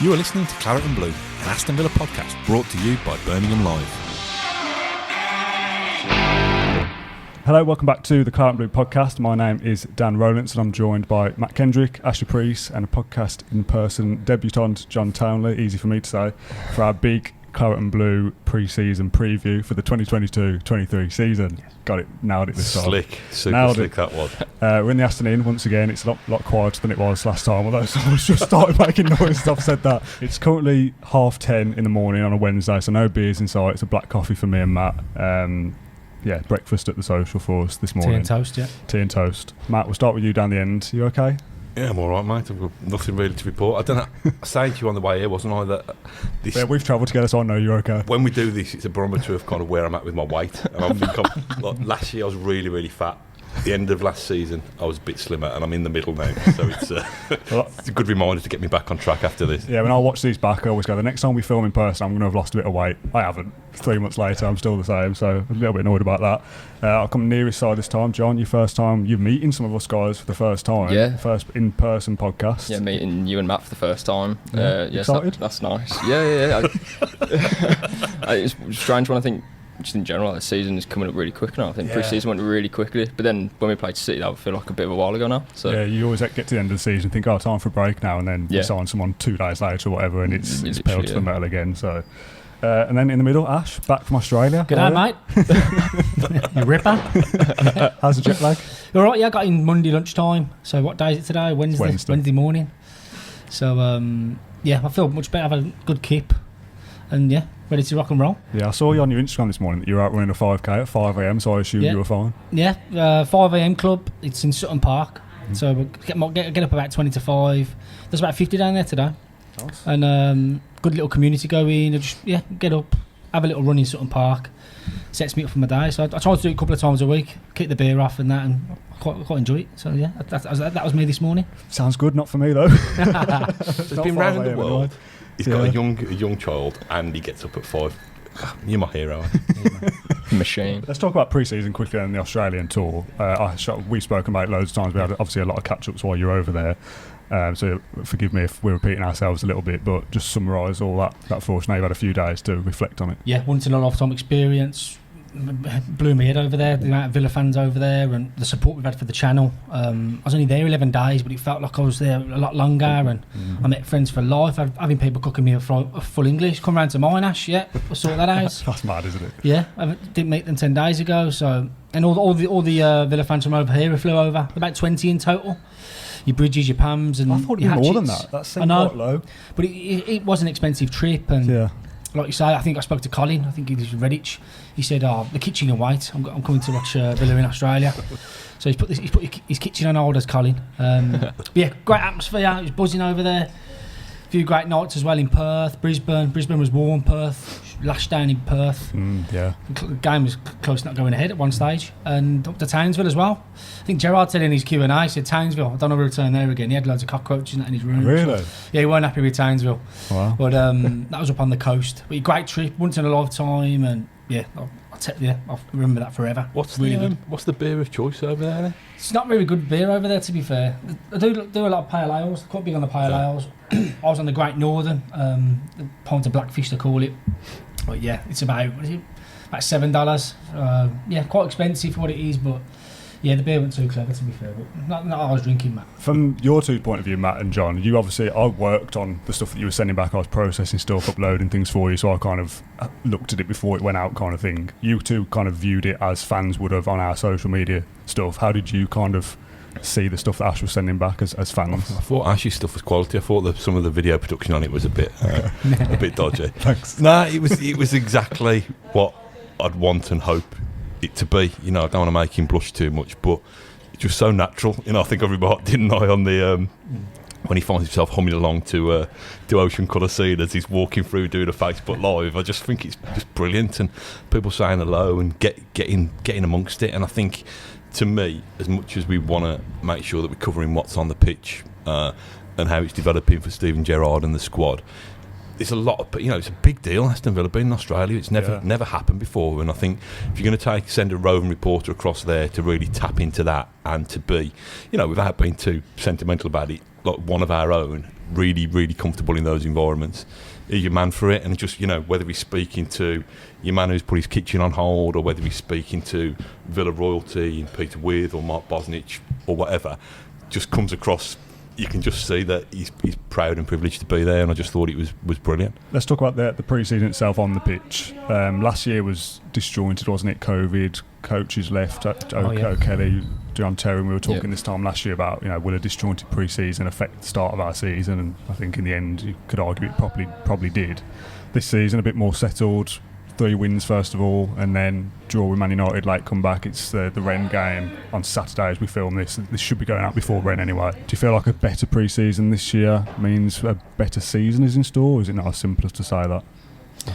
You are listening to Claret and Blue, an Aston Villa podcast brought to you by Birmingham Live. Hello, welcome back to the Claret and Blue podcast. My name is Dan Rowlands and I'm joined by Matt Kendrick, Ashley Priest and a podcast in person debutant John Townley, easy for me to say, for our big Claret and Blue pre-season preview for the 2022-23 season. Yes. Got it, nailed it this time. Slick, super nailed slick it. That was. We're in the Aston Inn once again. It's a lot quieter than it was last time, although someone's just started making noise. I've said that. It's currently 10:30 in the morning on a Wednesday, so no beers in sight. It's a black coffee for me and Matt. Breakfast at the social for us this morning. Tea and toast, yeah. Tea and toast. Matt, we'll start with you down the end. You okay? Yeah, I'm all right, mate. I've got nothing really to report. I don't know. I was saying to you on the way here, wasn't I, that this... Yeah, we've travelled together, so I know you're okay. When we do this, it's a barometer of kind of where I'm at with my weight. And I think like, last year I was really, really fat. At the end of last season, I was a bit slimmer, and I'm in the middle now. So it's a good reminder to get me back on track after this. Yeah, when I watch these back, I always go, the next time we film in person, I'm going to have lost a bit of weight. I haven't. 3 months later, I'm still the same, so a little bit annoyed about that. I'll come nearest side this time. John, your first time, you're meeting some of us guys for the first time. Yeah. First in-person podcast. Yeah, meeting you and Matt for the first time. Excited? That's nice. Yeah. It's a strange one, I think. Just in general, the season is coming up really quick now. I think pre-season went really quickly, but then when we played City, that would feel like a bit of a while ago now. So yeah, you always get to the end of the season and think, time for a break now, and then you sign someone 2 days later or whatever, and it's pedal to the metal again. So, and then in the middle, Ash, back from Australia. Good day, mate. You ripper. How's the jet lag? All right, yeah, I got in Monday lunchtime. So what day is it today? Wednesday morning. So, I feel much better. I've had a good kip. And ready to rock and roll. Yeah, I saw you on your Instagram this morning that you were out running a 5k at 5 a.m, so I assume you were fine. Yeah, 5 a.m. club. It's in Sutton Park. So we'll get up about 20 to 5. There's about 50 down there today. Nice. And good little community going. Just get up, have a little run in Sutton Park. Sets me up for my day. So I try to do it a couple of times a week, keep the beer off and that, and I quite enjoy it. So that was me this morning. Sounds good, not for me though. It's been round the world. He's got a young child and he gets up at 5. You're my hero. Machine. Let's talk about pre-season quickly and the Australian tour. We've spoken about it loads of times. We had obviously a lot of catch-ups while you're over there. So forgive me if we're repeating ourselves a little bit, but just summarise all that for us. Now you've had a few days to reflect on it. Yeah, once in a lifetime experience. Blew my head over there, the amount of Villa fans over there and the support we've had for the channel. I was only there 11 days, but it felt like I was there a lot longer, and I met friends for life. Having people cooking me a full English. Come round to mine, Ash, we'll sort that out. That's mad, isn't it? Yeah, I didn't meet them 10 days ago, so... And all the Villa fans from over here who flew over, about 20 in total. Your Bridges, your Pams and I thought it'd be more than that. That seemed quite low. But it was an expensive trip, and like you say, I think I spoke to Colin, I think he was Redditch. He said, the kitchen in white, I'm coming to watch Villa in Australia. So he's put his kitchen on hold as Colin. Great atmosphere, it was buzzing over there. A few great nights as well in Perth, Brisbane was warm, Perth lashed down in Perth. The game was close to not going ahead at one stage. And up to Townsville as well. I think Gerrard said in his Q&A, he said Townsville, I don't know where to return there again. He had loads of cockroaches in his room. Really? Yeah, he weren't happy with Townsville. Wow. But that was up on the coast. But a great trip, once in a lifetime, and I'll remember that forever. What's the beer of choice over there then? It's not really good beer over there, to be fair. I do a lot of pale ales, quite big on the pale ales. I was on the Great Northern, the pint of Blackfish they call it. But it's about $7. Quite expensive for what it is, but the beer wasn't too clever, to be fair. But not I was drinking, Matt. From your two point of view, Matt and John, you obviously, I worked on the stuff that you were sending back. I was processing stuff, uploading things for you, so I kind of looked at it before it went out, kind of thing. You two kind of viewed it as fans would have on our social media stuff. How did you kind of see the stuff that Ash was sending back as fans? I thought Ash's stuff was quality. I thought that some of the video production on it was a bit dodgy. Thanks. No, it was exactly what I'd want and hope it to be. I don't want to make him blush too much, but it's just so natural. I think I remarked, didn't I, on the when he finds himself humming along to Ocean Colour Scene as he's walking through doing a Facebook Live. I just think it's just brilliant, and people saying hello and getting amongst it. And I think, to me, as much as we want to make sure that we're covering what's on the pitch and how it's developing for Steven Gerrard and the squad, there's a lot of, it's a big deal. Aston Villa being in Australia, it's never happened before, and I think if you're going to send a roving reporter across there to really tap into that and to be, without being too sentimental about it, like one of our own, really, really comfortable in those environments. He's your man for it, and just, whether he's speaking to your man who's put his kitchen on hold, or whether he's speaking to Villa royalty, Peter With or Mark Bosnich or whatever, just comes across. You can just see that he's proud and privileged to be there, and I just thought it was brilliant. Let's talk about the pre-season itself on the pitch. Last year was disjointed, wasn't it? COVID, coaches left, O'Kelly, John Terry. We were talking this time last year about, will a disjointed pre-season affect the start of our season? And I think in the end you could argue it probably did. This season a bit more settled. 3 wins first of all, and then draw with Man United, late comeback. It's the Rennes game on Saturday as we film this. This should be going out before Rennes anyway. Do you feel like a better pre-season this year means a better season is in store, or is it not as simple as to say that?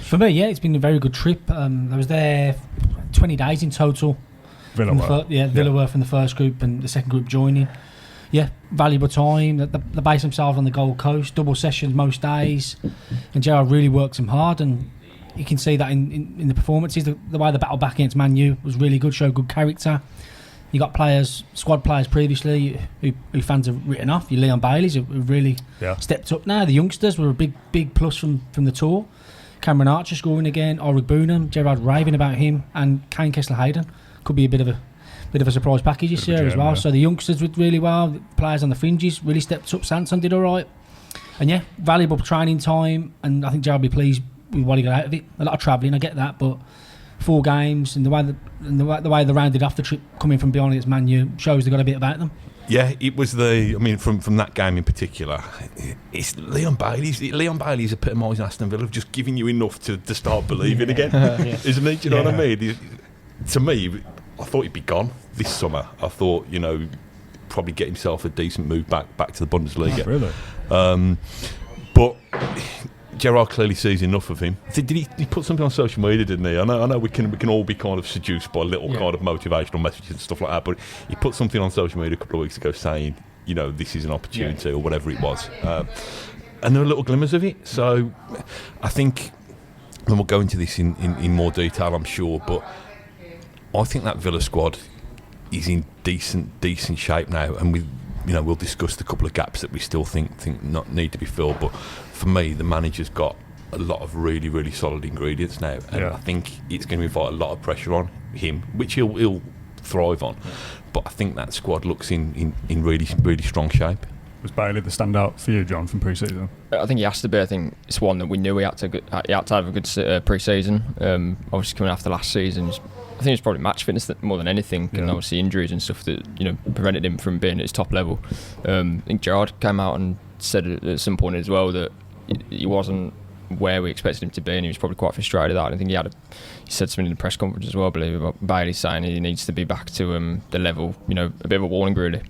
For me, it's been a very good trip. I was there 20 days in total. Villa were from the first group and the second group joining. Yeah, valuable time. They base themselves on the Gold Coast, double sessions most days, and Gerrard really works them hard, and you can see that in the performances. The way they battled back against Man U was really good, showed good character. You got squad players previously who fans have written off. Your Leon Baileys have really stepped up now. The youngsters were a big plus from the tour. Cameron Archer scoring again, Orrig Boonham, Gerrard raving about him, and Kane Kessler-Hayden could be a bit of a surprise package this year as well. Yeah. So the youngsters did really well. The players on the fringes really stepped up. Sanson did all right, and valuable training time. And I think Gerrard will be pleased with what he got out of it. A lot of travelling, I get that, but 4 games and the way they rounded off the trip coming from beyond against Man U shows they got a bit about them. Yeah, it was from that game in particular, it's Leon Bailey's epitomising Aston Villa, just giving you enough to start believing again, isn't he? Do you know what I mean? To me, I thought he'd be gone this summer. I thought, probably get himself a decent move back to the Bundesliga. Oh, really? But Gerrard clearly sees enough of him. Did he put something on social media, didn't he? I know we can all be kind of seduced by little kind of motivational messages and stuff like that, but he put something on social media a couple of weeks ago saying, this is an opportunity or whatever it was. And there were little glimmers of it. So I think, and we'll go into this in more detail, I'm sure, but I think that Villa squad is in decent shape now, and we'll discuss the couple of gaps that we still think not need to be filled. But for me, the manager's got a lot of really, really solid ingredients now, and I think it's going to invite a lot of pressure on him, which he'll thrive on. But I think that squad looks in really, really strong shape. Was Bailey the standout for you, John, from pre-season? I think he has to be. I think it's one that we knew he had to have a good pre-season. Obviously, coming after last season, I think it's probably match fitness more than anything, and obviously injuries and stuff that prevented him from being at his top level. I think Gerrard came out and said at some point as well that he wasn't where we expected him to be, and he was probably quite frustrated at that. I think he said something in the press conference as well, I believe, about Bailey saying he needs to be back to the level, a bit of a warning really.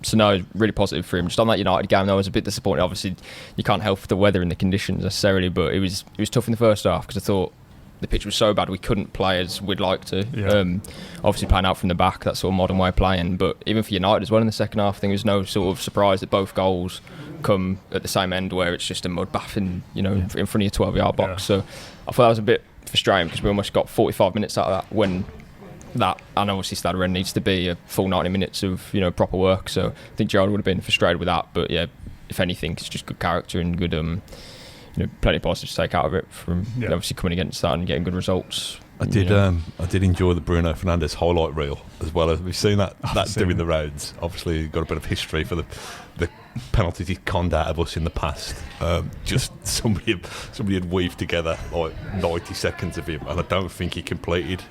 So no, really positive for him. Just on that United game, though, I was a bit disappointed. Obviously, you can't help the weather and the conditions necessarily, but it was tough in the first half because I thought the pitch was so bad we couldn't play as we'd like to. Obviously playing out from the back, that sort of modern way of playing, but even for United as well in the second half, I think there's no sort of surprise that both goals come at the same end where it's just a mud bath in front of your 12-yard box. So I thought that was a bit frustrating because we almost got 45 minutes out of that, when that, and obviously Stade Rennes needs to be a full 90 minutes of proper work. So I think Gerrard would have been frustrated with that, but if anything, it's just good character and good plenty of positives to take out of it from obviously coming against that and getting good results. I did enjoy the Bruno Fernandes highlight reel as well. We've seen that doing the roads. Obviously, got a bit of history for the penalties he conned out of us in the past. Just somebody had weaved together like 90 seconds of him, and I don't think he completed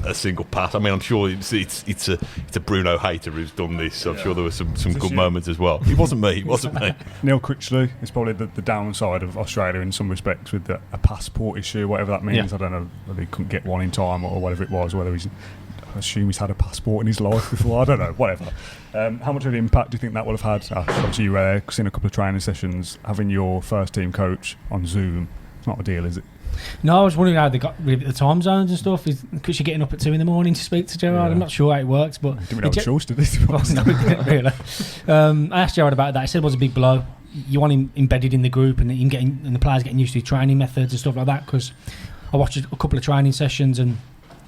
a single pass. I mean, I'm sure it's a Bruno hater who's done this, so I'm sure there were some good moments as well. It wasn't me. Neil Critchley is probably the downside of Australia in some respects with a passport issue, whatever that means. I don't know whether he couldn't get one in time or whatever it was, whether I assume he's had a passport in his life before. I don't know, whatever. How much of an impact do you think that would have had? Obviously, you were seen a couple of training sessions. Having your first team coach on Zoom, it's not a deal, is it? No, I was wondering how they got rid of the time zones and stuff. Because you're getting up at 2 a.m. to speak to Gerrard. I'm not sure how it works, but didn't know choice to this. No, really. I asked Gerrard about that. He said it was a big blow. You want him embedded in the group and the players getting used to training methods and stuff like that. Because I watched a couple of training sessions and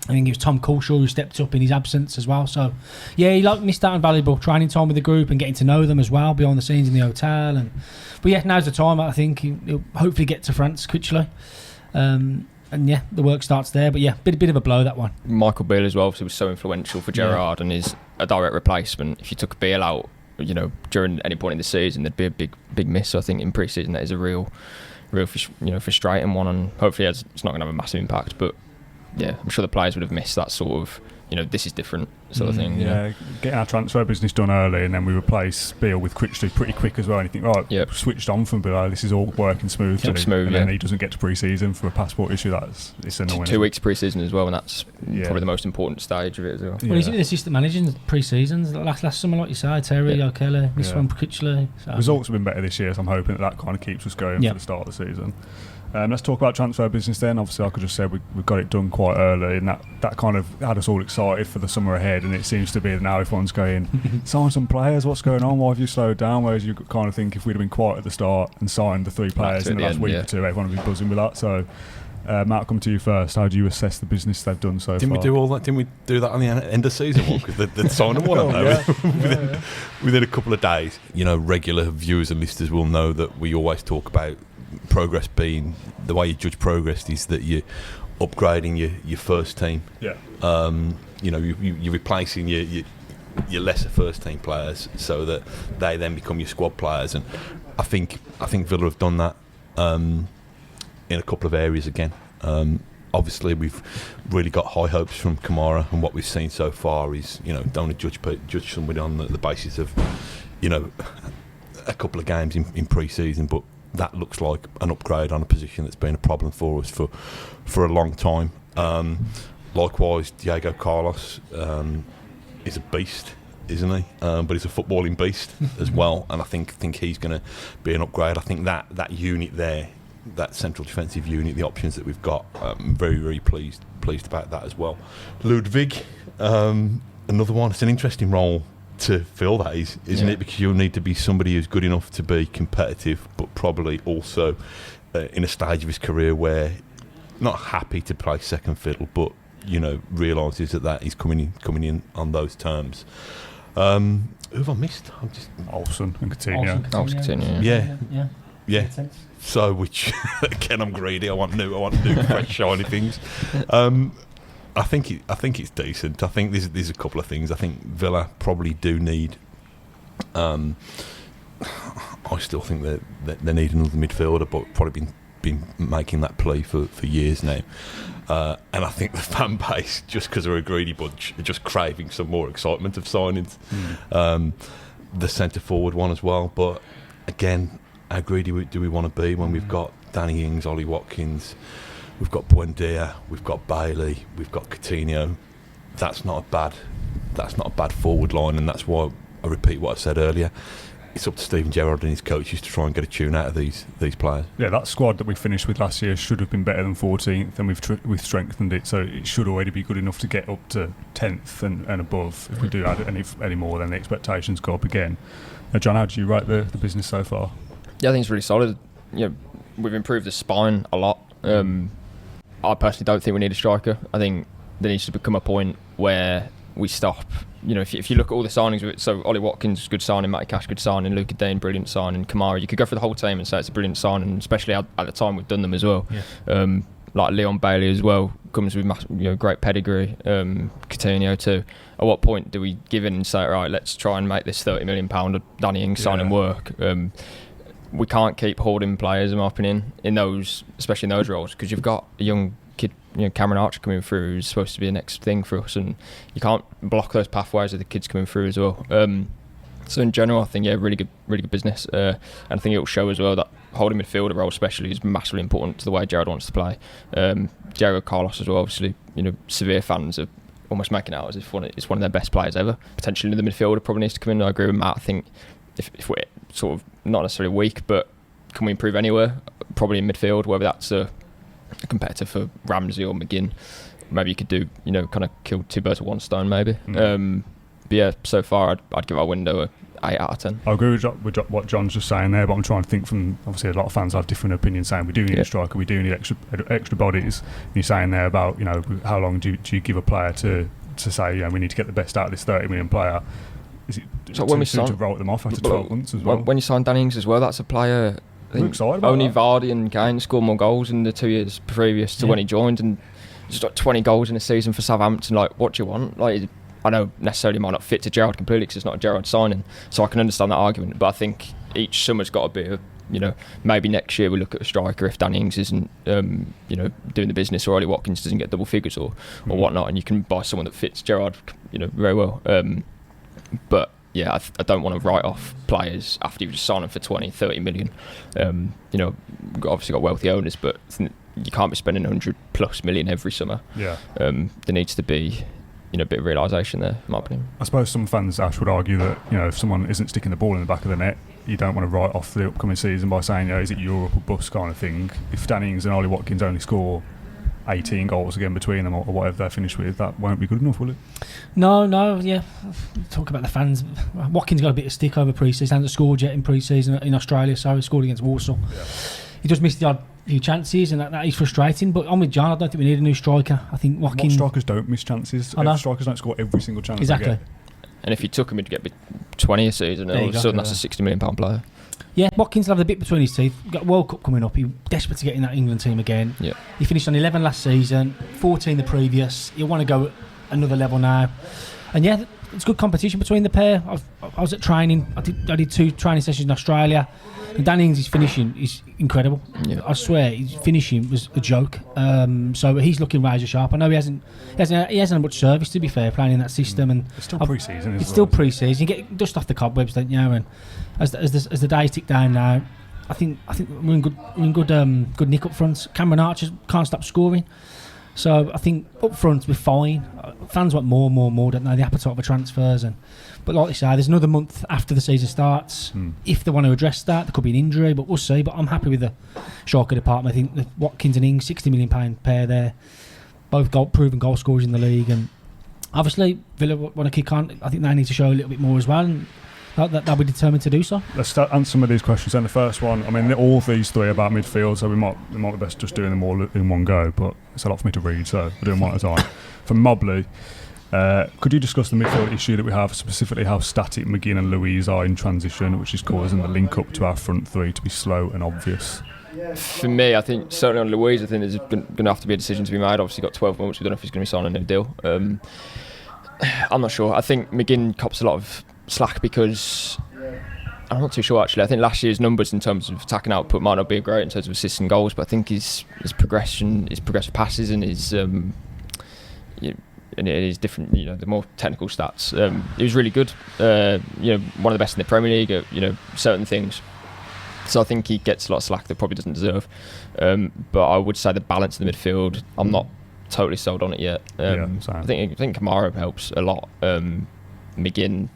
I think it was Tom Culshaw who stepped up in his absence as well. So, yeah, he missed out on valuable training time with the group and getting to know them as well behind the scenes in the hotel. But yeah, now's the time. I think he'll hopefully get to France quickly. And yeah, the work starts there. But yeah, bit of a blow, that one. Michael Beale as well, obviously was so influential for Gerrard and is a direct replacement. If you took Beale out, during any point in the season, there'd be a big miss. So I think in pre-season that is a real frustrating one, and hopefully it's not going to have a massive impact. But yeah, I'm sure the players would have missed that sort of, this is different sort of thing. Yeah, getting our transfer business done early, and then we replace Beale with Critchley pretty quick as well. And you think, right, switched on from Beale, this is all working smoothly. And then he does't get to pre-season for a passport issue. It's annoying. 2 weeks pre-season as well, and that's probably the most important stage of it as well. Well, he's the assistant manager in pre-seasons. Last summer, like you say, Terry, O'Kelly, this one, Critchley. So. Results have been better this year, so I'm hoping that kind of keeps us going for the start of the season. Let's talk about transfer business then. Obviously, like I just said, we got it done quite early, and that kind of had us all excited for the summer ahead. And it seems to be that now everyone's going, sign some players, what's going on? Why have you slowed down? Whereas you kind of think if we'd have been quiet at the start and signed the 3 players in the last week or two, everyone would be buzzing with that. So, Matt, come to you first. How do you assess the business they've done so far? Didn't we do all that? Didn't we do that on the end of season one? Because they'd signed them one within a couple of days. Regular viewers and listeners will know that we always talk about progress being, the way you judge progress is that you're upgrading your first team. Yeah. You're replacing your lesser first team players so that they then become your squad players, and I think Villa have done that in a couple of areas again. Obviously, we've really got high hopes from Kamara, and what we've seen so far is don't want to judge somebody on the basis of a couple of games in pre-season, but that looks like an upgrade on a position that's been a problem for us for a long time. Likewise, Diego Carlos is a beast, isn't he? But he's a footballing beast as well, and I think he's going to be an upgrade. I think that unit there, that central defensive unit, the options that we've got, I'm very, very pleased about that as well. Ludwig, another one. It's an interesting role to fill, that isn't it? Because you'll need to be somebody who's good enough to be competitive, but probably also in a stage of his career where not happy to play second fiddle, but realises that he's coming in on those terms. Who have I missed? I'm just Olsen and Coutinho. Yeah. So, which again, I'm greedy. I want new, fresh, shiny things. I think it's decent. I think there's a couple of things. I think Villa probably do need. I still think that they need another midfielder, but probably been making that plea for years now. And I think the fan base, just because they're a greedy bunch, are just craving some more excitement of signings. The centre forward one as well, but again, how greedy do we want to be when we've got Danny Ings, Ollie Watkins? We've got Buendia, we've got Bailey, we've got Coutinho. That's not a bad forward line, and that's why I repeat what I said earlier. It's up to Steven Gerrard and his coaches to try and get a tune out of these players. Yeah, that squad that we finished with last year should have been better than 14th, and we've strengthened it, so it should already be good enough to get up to 10th and above. If we do add any more, then the expectations go up again. John, how do you rate the business so far? Yeah, I think it's really solid. We've improved the spine a lot. I personally don't think we need a striker. I think there needs to become a point where we stop. If you look at all the signings, so Ollie Watkins, good signing, Matty Cash, good signing, Luca Dean, brilliant signing, Kamara, you could go for the whole team and say it's a brilliant signing, especially at the time we've done them as well. Yeah. Like Leon Bailey as well, comes with great pedigree, Coutinho too. At what point do we give in and say, right, let's try and make this £30 million of Danny Ings signing work? We can't keep holding players, in my opinion, especially in those roles, because you've got a young kid, Cameron Archer coming through, who's supposed to be the next thing for us, and you can't block those pathways of the kids coming through as well. So in general, I think really good business, and I think it will show as well that holding midfielder role, especially, is massively important to the way Gerrard wants to play. Diego Carlos as well, obviously, Sevilla fans are almost making it out as if it's one of their best players ever. Potentially the midfielder probably needs to come in. I agree with Matt. I think if we're sort of not necessarily weak, but can we improve anywhere? Probably in midfield, whether that's a competitor for Ramsey or McGinn. Maybe you could do, kind of kill two birds with one stone, maybe. But yeah, so far I'd give our window 8 out of 10. I agree with what John's just saying there, but I'm trying to think from, obviously a lot of fans have different opinions saying we do need a striker, we do need extra bodies. And you're saying there about, you know, how long do you give a player to say, you know, we need to get the best out of this 30 million player? Is it so when we to write them off after 12 months as well? When you sign Danny Ings as well, that's a player, I think only Vardy and Kane scored more goals in the 2 years previous to when he joined, and just like 20 goals in a season for Southampton. Like, what do you want? Like, I know necessarily might not fit to Gerrard completely because it's not a Gerrard signing, so I can understand that argument. But I think each summer's got to be, you know, maybe next year we look at a striker if Danny Ings isn't, you know, doing the business, or Ollie Watkins doesn't get double figures or whatnot, and you can buy someone that fits Gerrard, you know, very well. But yeah, I don't want to write off players after you just sign them for 20, 30 million. You know, we've obviously got wealthy owners, but you can't be spending 100+ million every summer. Yeah. There needs to be, you know, a bit of realisation there, in my opinion. I suppose some fans, Ash, would argue that, you know, if someone isn't sticking the ball in the back of the net, you don't want to write off the upcoming season by saying, you know, is it Europe or bust kind of thing. If Danny Ings and Ollie Watkins only score 18 goals again between them, or whatever they're finished with, that won't be good enough, will it? No, yeah. Talk about the fans. Watkins got a bit of stick over pre-season. He hasn't scored yet in pre-season in Australia, so he scored against Warsaw. Yeah. He just missed the odd few chances, and that is frustrating. But I'm with John. I don't think we need a new striker. I think Watkins. What strikers don't miss chances? Strikers don't score every single chance. Exactly. And if you took him, he'd get 20 a season, and all of a sudden that's a £60 million player. Yeah, Watkins will have the bit between his teeth. Got World Cup coming up. He's desperate to get in that England team again. Yeah. He finished on 11 last season, 14 the previous. He'll want to go another level now. And yeah, it's good competition between the pair. I was at training. I did 2 training sessions in Australia. And Danny Ings' finishing is incredible. Yeah. I swear, his finishing was a joke. So he's looking razor sharp. I know he hasn't had much service, to be fair, playing in that system. And it's still pre-season. It's still pre-season. You get dust off the cobwebs, don't you? And as the days tick down now, I think we're in good nick up front. Cameron Archer can't stop scoring. So I think up front we're fine. Fans want more, don't they? The appetite for transfers, but like you say, there's another month after the season starts. If they want to address that, there could be an injury, but we'll see. But I'm happy with the striker department. I think the Watkins and Ings, £60 million pair there, both proven goal scorers in the league, and obviously Villa want to kick on. I think they need to show a little bit more as well, and they'll be determined to do so. Let's answer some of these questions. And the first one, I mean, all of these 3 about midfield, so we might be best just doing them all in one go, but it's a lot for me to read, so we're doing one at a time. From Mobley, could you discuss the midfield issue that we have, specifically how static McGinn and Louise are in transition, which is causing the link up to our front 3 to be slow and obvious? For me, I think certainly on Louise, I think there's going to have to be a decision to be made. Obviously, got 12 months. We don't know if he's going to be signing a new deal. I'm not sure. I think McGinn cops a lot of slack because I'm not too sure actually. I think last year's numbers in terms of attacking output might not be great in terms of assists and goals, but I think his progressive passes and his and his different, you know, the more technical stats. He was really good. You know, one of the best in the Premier League at, you know, certain things. So I think he gets a lot of slack that probably doesn't deserve. But I would say the balance in the midfield, I'm not totally sold on it yet. I think Kamara helps a lot. McGinn,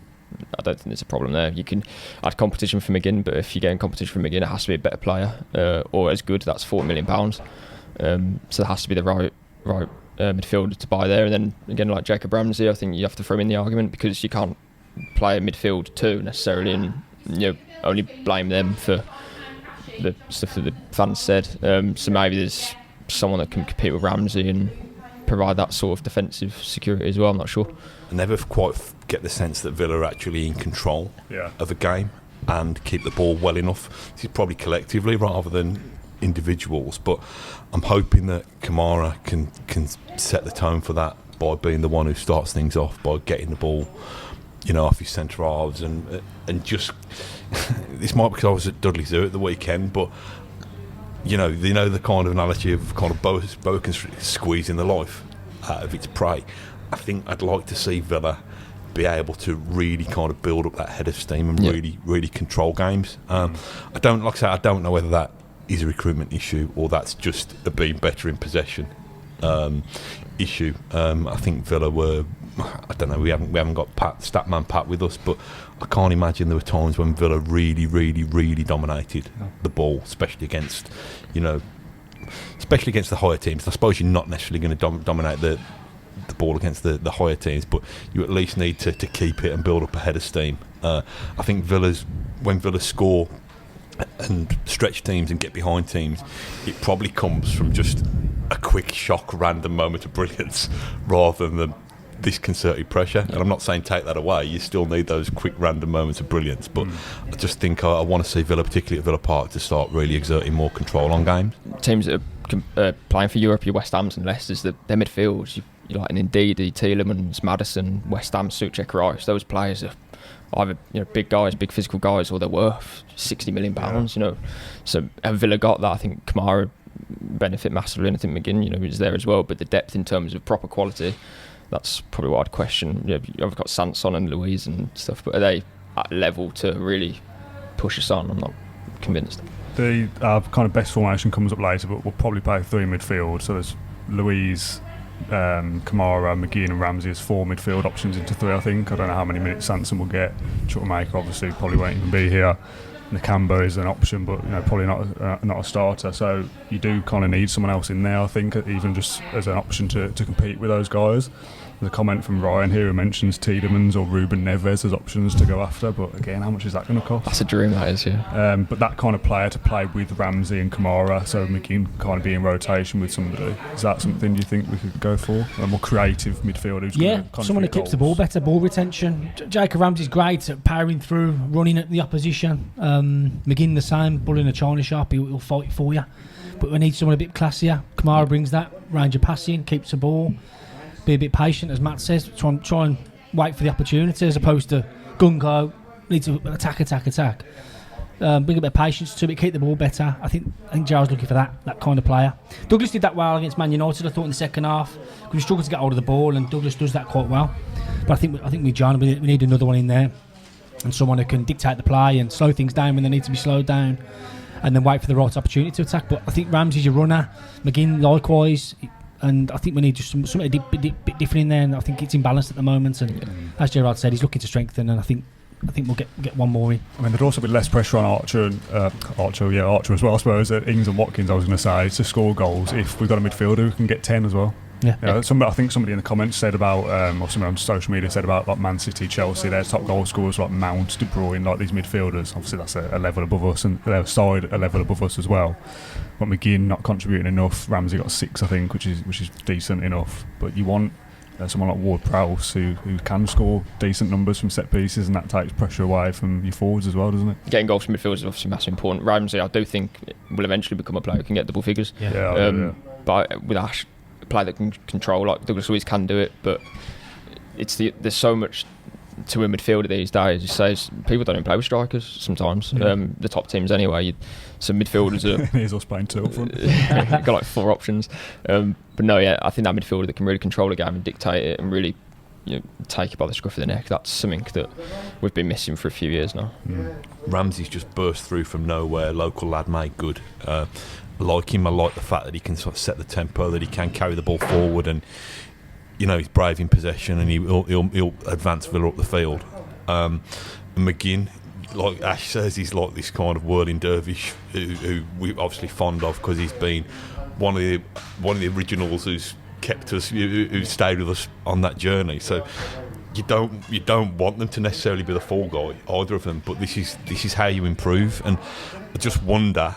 I don't think there's a problem there. You can add competition for McGinn, but if you're getting competition from McGinn, it has to be a better player or as good. That's £40 million. So there has to be the right midfielder to buy there. And then again, like Jacob Ramsey, I think you have to throw him in the argument because you can't play a midfield 2 necessarily, and you know, only blame them for the stuff that the fans said. So maybe there's someone that can compete with Ramsey and provide that sort of defensive security as well. I'm not sure. I never quite get the sense that Villa are actually in control of a game and keep the ball well enough. This is probably collectively rather than individuals, but I'm hoping that Kamara can set the tone for that by being the one who starts things off, by getting the ball, you know, off his centre halves and just this might be because I was at Dudley Zoo at the weekend, but you know the kind of analogy of kind of boa squeezing the life out of its prey. I think I'd like to see Villa be able to really kind of build up that head of steam and really control games. I don't know whether that is a recruitment issue or that's just a being better in possession issue. I think Villa were, I don't know, we haven't got Statman Pat with us, but I can't imagine there were times when Villa really dominated the ball, especially against the higher teams. I suppose you're not necessarily going to dominate the the ball against the higher teams, but you at least need to keep it and build up a head of steam. I think when Villa score and stretch teams and get behind teams, it probably comes from just a quick shock, random moment of brilliance rather than this concerted pressure. And I'm not saying take that away, you still need those quick random moments of brilliance, but I just think I want to see Villa, particularly at Villa Park, to start really exerting more control on games. Teams that are playing for Europe, your West Hams and Leicesters, their midfields, you like an Ndidi, Tielemans, Maddison, West Ham, Souček, Rice, those players are either big guys, big physical guys, or they're worth £60 million. So have Villa got that? I think Kamara benefit massively, and I think McGinn is there as well. But the depth in terms of proper quality, that's probably what I'd question. You've got Sanson and Luiz and stuff, but are they at level to really push us on? I'm not convinced. The kind of best formation comes up later, but we'll probably play 3 midfield. So there's Luiz, Kamara, McGinn and Ramsey as 4 midfield options into 3, I think. I don't know how many minutes Sanson will get. Chukwuemeka obviously probably won't even be here. Nakamba is an option, but probably not a starter. So you do kind of need someone else in there, I think, even just as an option to compete with those guys. There's a comment from Ryan here who mentions Tielemans or Ruben Neves as options to go after, but again, how much is that going to cost? That's a dream, that is, yeah. But that kind of player to play with Ramsey and Kamara, so McGinn kind of be in rotation with somebody, is that something you think we could go for? A more creative midfielder who's going to someone who keeps the ball better, ball retention. Jacob Ramsey's great at powering through, running at the opposition. McGinn the same, bull in a china shop, he'll fight for you. But we need someone a bit classier. Kamara brings that, range of passing, keeps the ball. Be a bit patient, as Matt says. Try and wait for the opportunity as opposed to gung-ho. Need to attack. Bring a bit of patience to it, keep the ball better. I think Gerrard's looking for that kind of player. Douglas did that well against Man United, I thought, in the second half. We struggled to get hold of the ball, and Douglas does that quite well. But I think with John, we need another one in there, and someone who can dictate the play and slow things down when they need to be slowed down, and then wait for the right opportunity to attack. But I think Ramsey's your runner, McGinn likewise. And I think we need just something a bit different in there, and I think it's imbalanced at the moment. And as Gerrard said, he's looking to strengthen, and I think we'll get one more in. I mean, there'd also be less pressure on Archer as well, I suppose. Ings and Watkins, I was going to say, to score goals if we've got a midfielder who can get 10 as well. Yeah. I think somebody in the comments said about, or somebody on social media said about like Man City, Chelsea, their top goal scorers like Mount, De Bruyne, like these midfielders. Obviously, that's a level above us, and their side a level above us as well. But McGinn not contributing enough. Ramsey got 6, I think, which is decent enough. But you want someone like Ward-Prowse who can score decent numbers from set pieces, and that takes pressure away from your forwards as well, doesn't it? Getting goals from midfielders is obviously massively important. Ramsey, I do think, will eventually become a player who can get double figures. But with Ash, a player that can control, like Douglas Luiz can do it, but there's so much to a midfielder these days. He says people don't even play with strikers sometimes. The top teams anyway. So midfielders are. Here's us playing 2 up front. Got like 4 options. But no, I think that midfielder that can really control the game and dictate it and really take it by the scruff of the neck. That's something that we've been missing for a few years now. Ramsey's just burst through from nowhere. Local lad made good. I like him. I like the fact that he can sort of set the tempo, that he can carry the ball forward, and he's brave in possession, and he'll advance Villa up the field. McGinn, like Ash says, he's like this kind of whirling dervish who we're obviously fond of because he's been one of the originals who's kept us, who stayed with us on that journey. So you don't want them to necessarily be the fall guy, either of them. But this is how you improve, and I just wonder.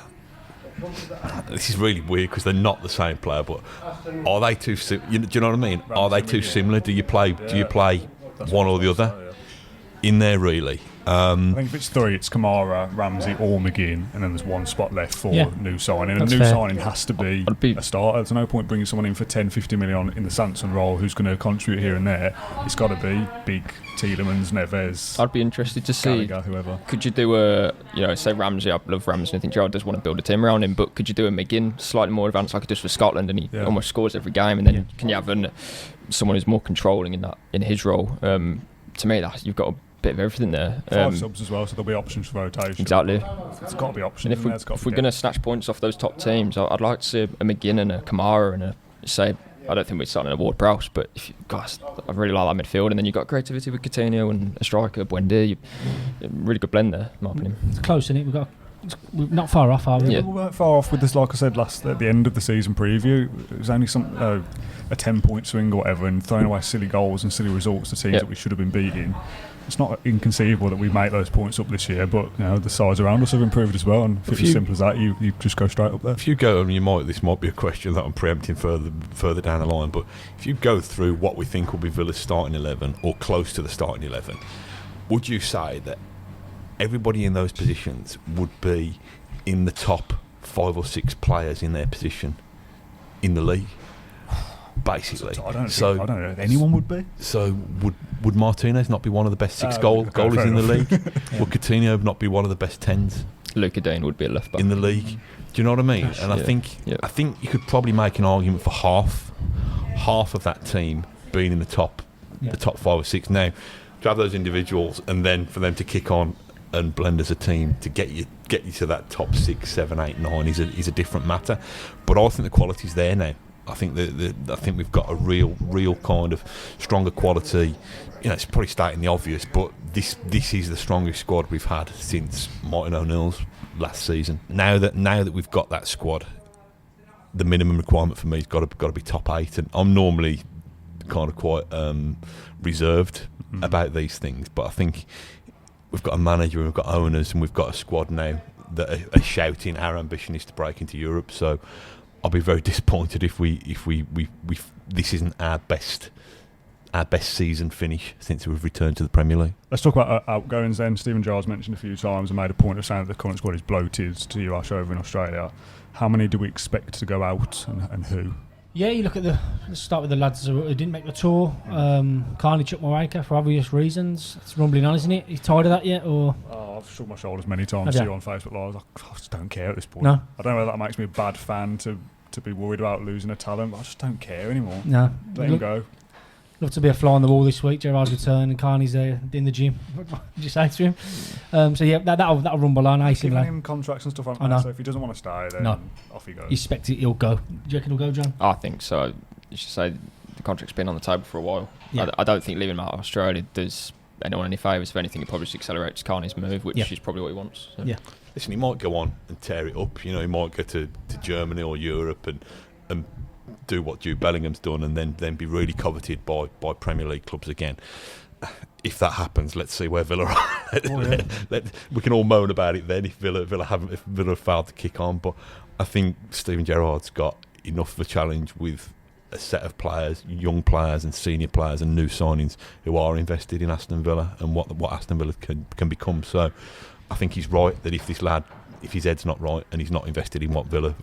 This is really weird because they're not the same player, but are they too? Do you know what I mean? Are they too similar? Do you play one or the other in there really? I think if it's 3, it's Kamara, Ramsey or McGinn, and then there's 1 spot left for new signing. And a new signing has to be a starter. There's no point bringing someone in for 10-50 million in the Sanson role who's going to contribute here and there. It's got to be big Tielemans, Neves. I'd be interested to see Gallagher, whoever. Could you do say Ramsey? I love Ramsey. I think Gerrard does want to build a team around him, but could you do a McGinn slightly more advanced like he does for Scotland, and he almost scores every game, and then can you have someone who's more controlling in his role? To me, that you've got a bit of everything there. 5 subs as well, so there'll be options for rotation. Exactly. It's got to be options. And if we're going to snatch points off those top teams, I'd like to see a McGinn and a Kamara and I don't think we're starting a Ward-Prowse, but I really like that midfield, and then you've got creativity with Coutinho and a striker, Buendia. Really good blend there, in my opinion. It's close, isn't it? We've got We're not far off, are we? We weren't far off with this, like I said at the end of the season preview. It was only a 10-point swing or whatever, and throwing away silly goals and silly results to teams that we should have been beating. It's not inconceivable that we make those points up this year, but the sides around us have improved as well, and if it's as simple as that, you just go straight up there. If you go, this might be a question that I'm preempting further down the line, but if you go through what we think will be Villa's starting 11 or close to the starting 11, would you say that everybody in those positions would be in the top 5 or 6 players in their position in the league? Basically, I don't know if anyone would be. So would Martinez not be one of the best 6 goalies in the league? Would Coutinho not be one of the best 10s? Luca Dean would be a left back in the league. Do you know what I mean? And I think you could probably make an argument for half of that team being in the top 5 or 6. Now, to have those individuals and then for them to kick on and blend as a team to get you to that top 6, 7, 8, 9 is a different matter. But I think the quality's there now. I think I think we've got a real kind of stronger quality. It's probably stating the obvious, but this is the strongest squad we've had since Martin O'Neill's last season. Now that we've got that squad, the minimum requirement for me has got to be top 8, and I'm normally kind of quite reserved about these things, but I think we've got a manager and we've got owners and we've got a squad now that are shouting our ambition is to break into Europe. So I'll be very disappointed if this isn't our best season finish since we've returned to the Premier League. Let's talk about outgoings then. Steven Gerrard's mentioned a few times and made a point of saying that the current squad is bloated to you, Ash, over in Australia. How many do we expect to go out and who? Yeah, you look at let's start with the lads who didn't make the tour. Carney Chukwuemeka, for obvious reasons. It's rumbling on, isn't it? You tired of that yet, or? I've shrugged my shoulders many times to you on Facebook Live. I just don't care at this point. No. I don't know whether that makes me a bad fan to be worried about losing a talent, but I just don't care anymore. No. Let him go. Love to be a fly on the wall this week. Gerrard's return and Carney's there in the gym. What did you say to him? So yeah, that'll rumble on. Giving him contracts and stuff like that. So if he doesn't want to stay, then off he goes. You expect he'll go. Do you reckon he'll go, John? I think so. You should say the contract's been on the table for a while. Yeah. I don't think leaving him out of Australia does anyone any favours. If anything, it probably just accelerates Carney's move, which is probably what he wants. So. Yeah. Listen, he might go on and tear it up. He might go to Germany or Europe and do what Jude Bellingham's done and then be really coveted by Premier League clubs again. If that happens, let's see where Villa are. We can all moan about it then if Villa have failed to kick on. But I think Steven Gerrard's got enough of a challenge with a set of players, young players and senior players and new signings who are invested in Aston Villa and what Aston Villa can become. So I think he's right that if his head's not right and he's not invested in what Villa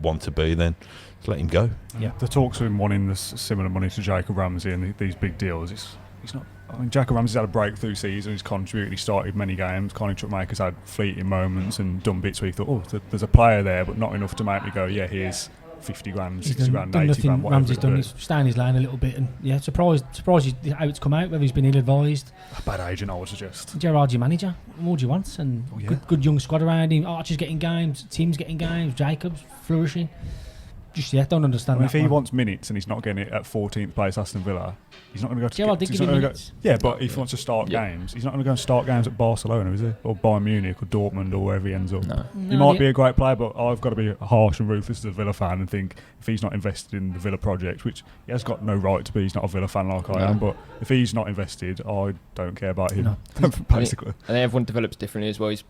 want to be, then just let him go. Yeah, the talks of him wanting the similar money to Jacob Ramsey and these big deals, he's not. I mean, Jacob Ramsey's had a breakthrough season. He's contributed. He started many games. Carney Chukwuemeka's had fleeting moments and done bits where you thought, there's a player there, but not enough to make me go, yeah, here's 50 grand, 60 grand, 80 grand, whatever. Ramsey's done. He's staying his lane a little bit, and surprised how it's come out. Whether he's been ill-advised. A bad agent, I would suggest. Gerrard's your manager. What more do you want? And good young squad around him. Archer's getting games. Tim's getting games. Jacob's flourishing. Just don't understand. I mean, if he wants minutes and he's not getting it at 14th place Aston Villa, he's not going to go to. Gerrard did give him minutes. But if he wants to start games, he's not going to go and start games at Barcelona, is he? Or Bayern Munich or Dortmund or wherever he ends up. No. He might be a great player, but I've got to be harsh and ruthless as a Villa fan and think if he's not invested in the Villa project, which he has got no right to be, he's not a Villa fan like I am, but if he's not invested, I don't care about him, basically. I think everyone develops differently as well. He's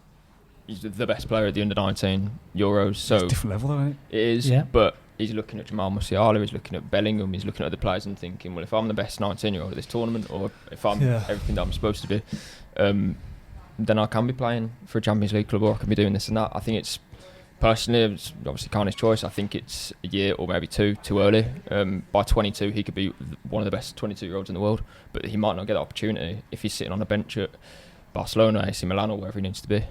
the best player at the under-19 Euros. So it's a different level, though, isn't it? It is, but he's looking at Jamal Musiala, he's looking at Bellingham, he's looking at other players and thinking, well, if I'm the best 19-year-old at this tournament, or if I'm everything that I'm supposed to be, then I can be playing for a Champions League club, or I can be doing this and that. I think it's obviously Carney's choice. I think it's a year or maybe two too early. By 22, he could be one of the best 22-year-olds in the world, but he might not get the opportunity if he's sitting on a bench at Barcelona, AC Milan, or wherever he needs to be.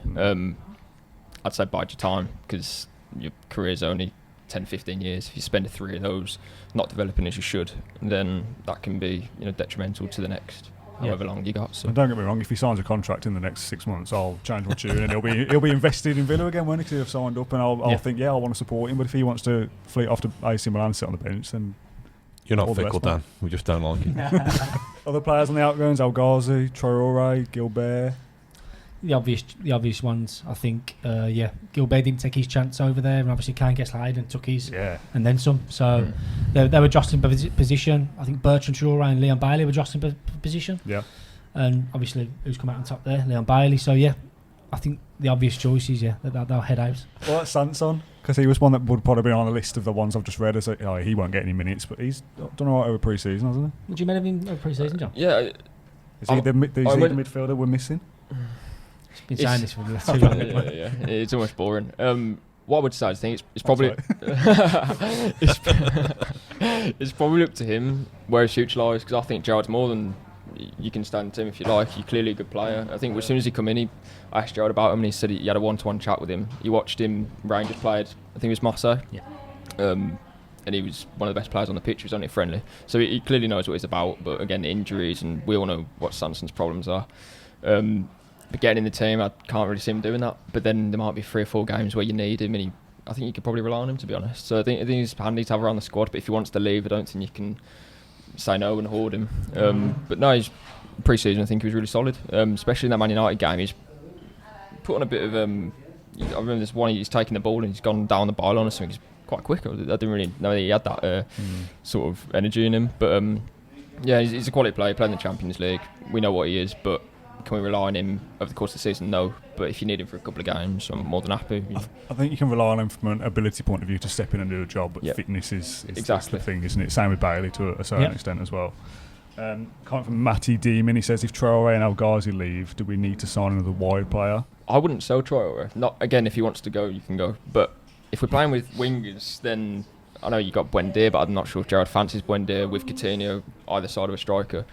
I'd say bide your time, because your career's only 10-15 years. If you spend 3 of those not developing as you should, then that can be detrimental to the next however long you got. So. And don't get me wrong, if he signs a contract in the next 6 months, I'll change my tune and he'll be invested in Villa again, won't he? Because he'll have signed up, and I'll think, I want to support him. But if he wants to fleet off to AC Milan, sit on the bench, then you're not fickle, Dan. We just don't like it. Other players on the outgoings: El Ghazi, Traore, Gilbert. the obvious ones, I think. Gilbert didn't take his chance over there, and obviously Kane Geslade and took his, and then some. So they were jostling position. I think Bertrand Traore and Leon Bailey were jostling position. Yeah, and obviously who's come out on top there, Leon Bailey. So I think the obvious choices, they'll head out. Well, that's Sanson, because he was one that would probably be on the list of the ones I've just read as he won't get any minutes, but he's done all right over pre-season, hasn't he? Would you mean him over pre-season, John? Yeah. Is he the midfielder we're missing? Been saying this for the last 2 years. Yeah, it's almost boring. What I would say, I think it's probably it's probably up to him where his future lies, because I think Gerrard's more than you can stand to him if you like. You're clearly a good player. I think as soon as he come in, I asked Gerrard about him and he said he had a one-to-one chat with him. He watched him, Rangers played, I think it was Marseille. Yeah. And he was one of the best players on the pitch. He was only friendly, so he clearly knows what he's about. But again, injuries, and we all know what Sanson's problems are. But getting in the team, I can't really see him doing that. But then there might be 3 or 4 games where you need him, and I think you could probably rely on him, to be honest. So I think he's handy to have around the squad. But if he wants to leave, I don't think you can say no and hoard him. But no, his pre-season, I think he was really solid, especially in that Man United game. He's put on a bit of I remember this one, he's taken the ball and he's gone down the byline or something. He's quite quick. I didn't really know that he had that sort of energy in him. But he's a quality player. He played in the Champions League. We know what he is, but can we rely on him over the course of the season? No. But if you need him for a couple of games, I'm more than happy. I think you can rely on him from an ability point of view to step in and do a job, but fitness is exactly the thing, isn't it? Same with Bailey to a certain extent as well. Comment from Matty Demon, he says, if Traore and El Ghazi leave, do we need to sign another wide player? I wouldn't sell Traore. Not again, if he wants to go, you can go. But if we're playing with wingers, then I know you got Buendia, but I'm not sure if Gerrard fancies Buendia with Coutinho either side of a striker.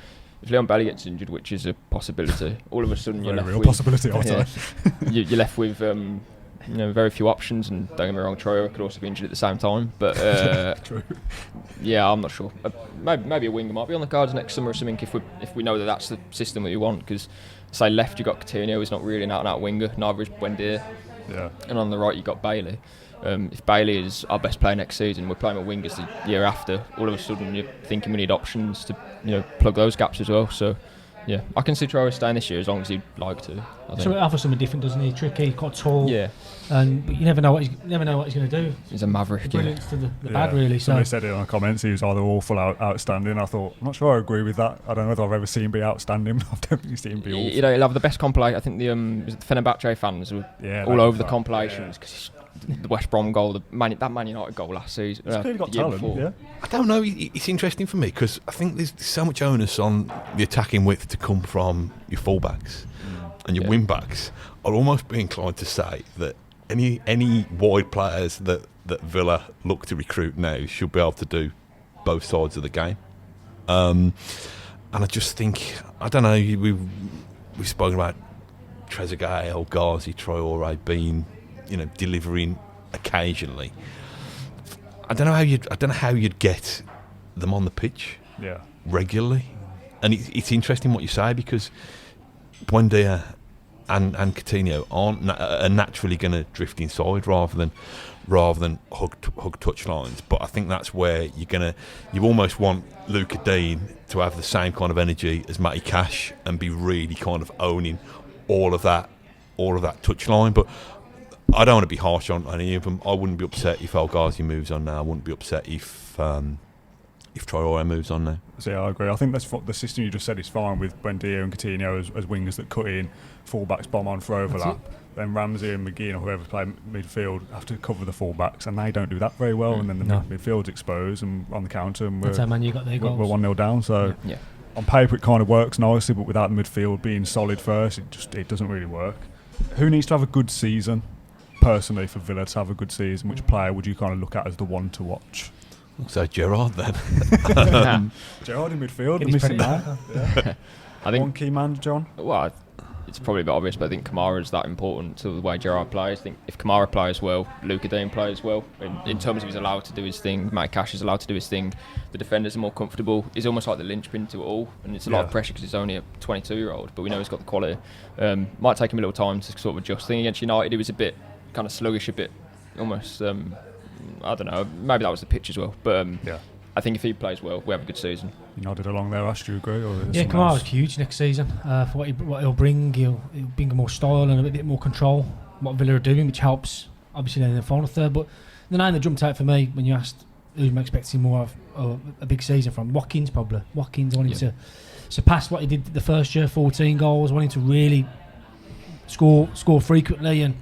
If Leon Bailey gets injured, which is a possibility, all of a sudden you're left with possibility. You're left with very few options, and don't get me wrong, Traore could also be injured at the same time. But True. Yeah, I'm not sure. Maybe a winger might be on the cards next summer or something if we know that that's the system that you want. Because say left you got Coutinho, who's not really an out-and-out winger. Neither is Buendia. Yeah. And on the right you got Bailey. If Bailey is our best player next season, we're playing with wingers the year after. All of a sudden, you're thinking we need options to plug those gaps as well. So, yeah, I can see Traore staying this year as long as he'd like to. So it offers something different, doesn't he? Tricky, quite tall. Yeah. But you never know what he's going to do. He's a maverick. The brilliance to the bad, really. Somebody said it on the comments. He was either awful or outstanding. I thought, I'm not sure I agree with that. I don't know whether I've ever seen him be outstanding. I've definitely seen him be awful. He'll have the best compilation. I think the Fenerbahce fans were all over the compilations because the West Brom goal, that Man United goal last season. He's clearly got talent. Yeah. I don't know. It's interesting for me because I think there's so much onus on the attacking width to come from your fullbacks and your wing-backs. I'd almost be inclined to say that any wide players that Villa look to recruit now should be able to do both sides of the game. And I just think, I don't know, we've spoken about Trezeguet, El Ghazi, Traore being, delivering occasionally. I don't know how you'd get them on the pitch regularly. And it's interesting what you say, because Buendia and Coutinho are naturally going to drift inside rather than hug touch lines. But I think that's where you almost want Luca Dean to have the same kind of energy as Matty Cash and be really kind of owning all of that touch line. But I don't want to be harsh on any of them. I wouldn't be upset if El Ghazi moves on now. I wouldn't be upset if Traore moves on now. So yeah, I agree. I think that's the system you just said is fine with Buendia and Coutinho as wingers that cut in, fullbacks bomb on for overlap. Then Ramsey and McGinn or whoever play midfield have to cover the fullbacks, and they don't do that very well. And then the midfield's exposed and on the counter, and that's how Man U got their goals. We're 1-0 down. So on paper it kind of works nicely, but without the midfield being solid first, it doesn't really work. Who needs to have a good season? Personally, for Villa to have a good season, which player would you kind of look at as the one to watch? So Gerrard then. Gerrard in midfield, the missing man. I think one key man, John. Well, it's probably a bit obvious, but I think Kamara is that important to the way Gerrard plays. I think if Kamara plays well, Luca Dean plays well. In terms of he's allowed to do his thing, Matt Cash is allowed to do his thing. The defenders are more comfortable. He's almost like the linchpin to it all, and it's a lot of pressure because he's only a 22-year-old, but we know he's got the quality. Might take him a little time to sort of adjust. I think against United, he was a bit kind of sluggish, a bit almost. I don't know. Maybe that was the pitch as well, but I think if he plays well, we have a good season. You nodded along there, Ash, do you agree? Or Yeah, Kamara's huge next season. For what he'll bring, he'll bring more style and a bit more control. What Villa are doing, which helps, obviously, in the final third. But the name that jumped out for me when you asked who I'm expecting more of a big season from, Watkins probably. Watkins wanting to surpass what he did the first year, 14 goals, wanting to really score frequently and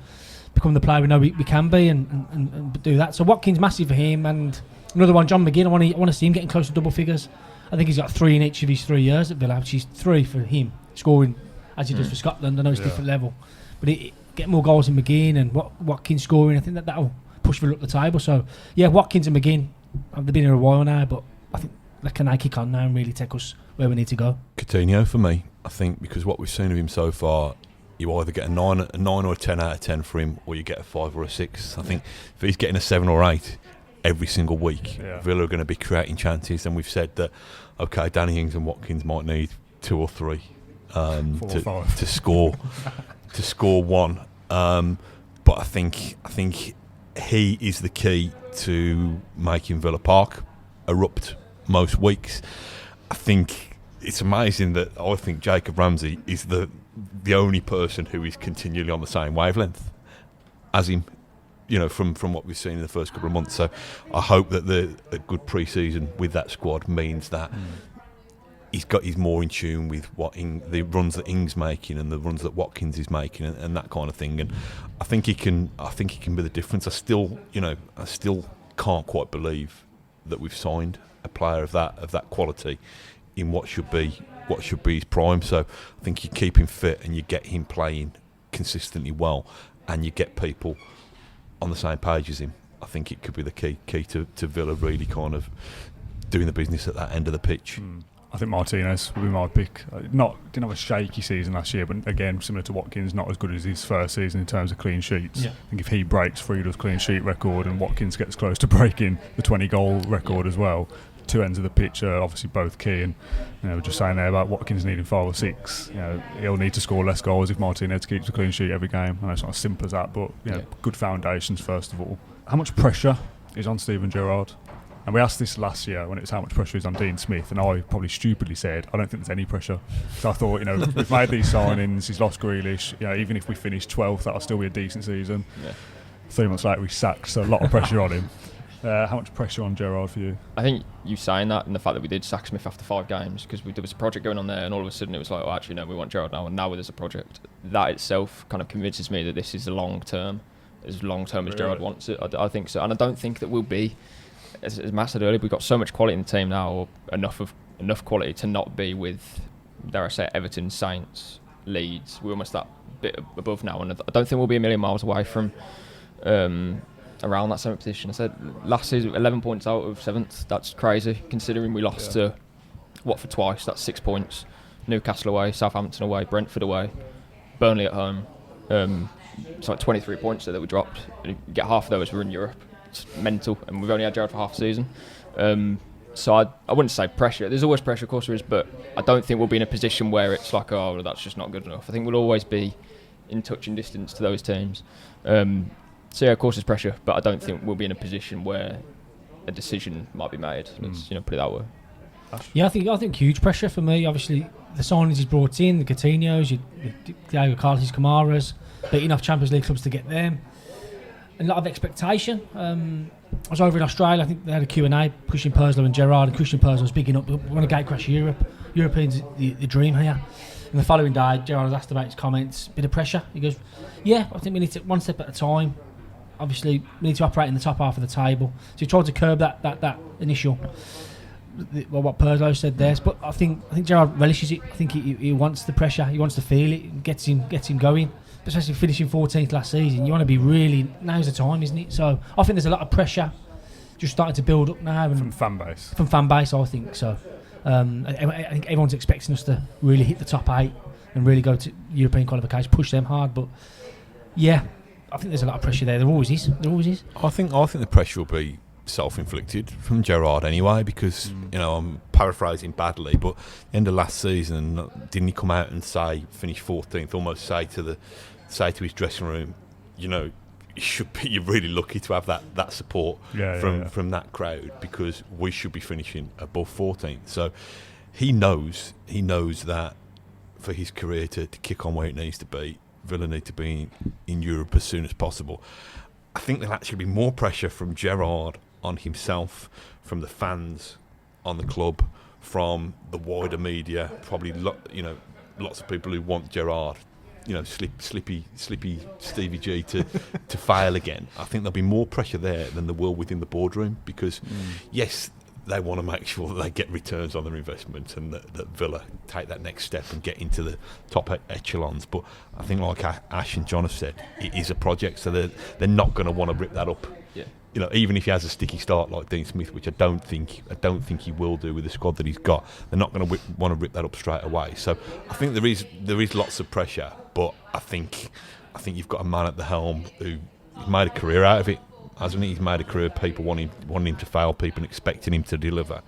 become the player we know we can be and do that. So Watkins massive for him, and another one, John McGinn. I want to see him getting close to double figures. I think he's got 3 in each of his 3 years at Villa, which is 3 for him, scoring as he does for Scotland. I know it's a different level, but get more goals in McGinn and Watkins scoring. I think that'll push Villa up the table. So yeah, Watkins and McGinn, they've been here a while now, but I think can they kick on now and really take us where we need to go. Coutinho for me, I think, because what we've seen of him so far, you either get a 9 or a 10 out of 10 for him, or you get a 5 or a 6. I think if he's getting a 7 or 8 every single week, Villa are going to be creating chances. And we've said that, okay, Danny Ings and Watkins might need 2 or 3 to score one. But I think he is the key to making Villa Park erupt most weeks. I think it's amazing that I think Jacob Ramsey is the only person who is continually on the same wavelength as him, from what we've seen in the first couple of months. So I hope that a good pre-season with that squad means that he's more in tune with the runs that Ings making and the runs that Watkins is making and that kind of thing. And I think he can be the difference. I still can't quite believe that we've signed a player of that quality in what should be his prime. So I think you keep him fit and you get him playing consistently well, and you get people on the same page as him. I think it could be the key to Villa really kind of doing the business at that end of the pitch. I think Martinez would be my pick. Didn't have a shaky season last year, but again, similar to Watkins, not as good as his first season in terms of clean sheets. I think if he breaks Frieda's clean sheet record and Watkins gets close to breaking the 20-goal record as well, 2 ends of the pitch are obviously both key. And we're just saying there about Watkins needing 5 or 6. He'll need to score less goals if Martinez keeps a clean sheet every game. I know it's not as simple as that, but good foundations first of all. How much pressure is on Steven Gerrard? And we asked this last year when it was how much pressure is on Dean Smith, and I probably stupidly said I don't think there's any pressure. So I thought, we've made these signings, he's lost Grealish, even if we finish 12th, that'll still be a decent season. 3 months later we sacked, so a lot of pressure on him. How much pressure on Gerrard for you? I think you saying that, and the fact that we did sack Smith after 5 games, because there was a project going on there, and all of a sudden it was like, actually no, we want Gerrard now, and now there's a project. That itself kind of convinces me that this is long term as Gerrard wants it. I think so, and I don't think that we'll be, as Matt said earlier, we've got so much quality in the team now, or enough quality to not be with, dare I say, Everton, Saints, Leeds. We're almost that bit above now, and I don't think we'll be a million miles away from around that 7th position. I said last season 11 points out of 7th. That's crazy considering we lost to Watford twice. That's 6 points. Newcastle away, Southampton away, Brentford away, Burnley at home. It's like 23 points there that we dropped. You get half of those, we're in Europe. It's mental, and we've only had Gerrard for half a season. So I wouldn't say pressure. There's always pressure, of course there is, but I don't think we'll be in a position where it's like, oh, well, that's just not good enough. I think we'll always be in touching distance to those teams. So yeah, of course there's pressure, but I don't think we'll be in a position where a decision might be made. Let's put it that way. Yeah, I think huge pressure for me. Obviously, the signings he's brought in, the Coutinhos, Diego Carlos, Kamaras, beating off Champions League clubs to get them. A lot of expectation. I was over in Australia. I think they had a Q&A, Christian Purslow and Gerrard, and Christian Purslow was bigging up. We want to gatecrash Europe. Europeans the dream here. And the following day, Gerrard was asked about his comments. Bit of pressure. He goes, "Yeah, I think we need to one step at a time. Obviously, we need to operate in the top half of the table." So he tried to curb that initial. What Purslow said there, but I think Gerrard relishes it. I think he wants the pressure. He wants to feel it. It gets him going. Especially finishing 14th last season, you want to be really. Now's the time, isn't it? So I think there's a lot of pressure just starting to build up now. And from fan base. From fan base, I think so. I think everyone's expecting us to really hit the top 8 and really go to European qualification, push them hard. But yeah, I think there's a lot of pressure there. There always is. I think the pressure will be self-inflicted from Gerrard anyway, because I'm paraphrasing badly, but end of last season, didn't he come out and say finish 14th, almost say to his dressing room, you're really lucky to have that support from that crowd, because we should be finishing above 14th. So he knows that for his career to kick on where it needs to be, Villa need to be in Europe as soon as possible. I think there'll actually be more pressure from Gerrard on himself, from the fans on the club, from the wider media, probably lots of people who want Gerrard, slippy Stevie G to fail again. I think there'll be more pressure there than there will within the boardroom, because yes, they want to make sure that they get returns on their investment and that Villa take that next step and get into the top echelons. But I think, like Ash and John have said, it is a project, so they're not going to want to rip that up. Yeah. Even if he has a sticky start like Dean Smith, which I don't think he will do with the squad that he's got, they're not going to want to rip that up straight away. So I think there is lots of pressure, but I think you've got a man at the helm who made a career out of it. Hasn't he? He's made a career of people wanting him to fail, people expecting him to deliver,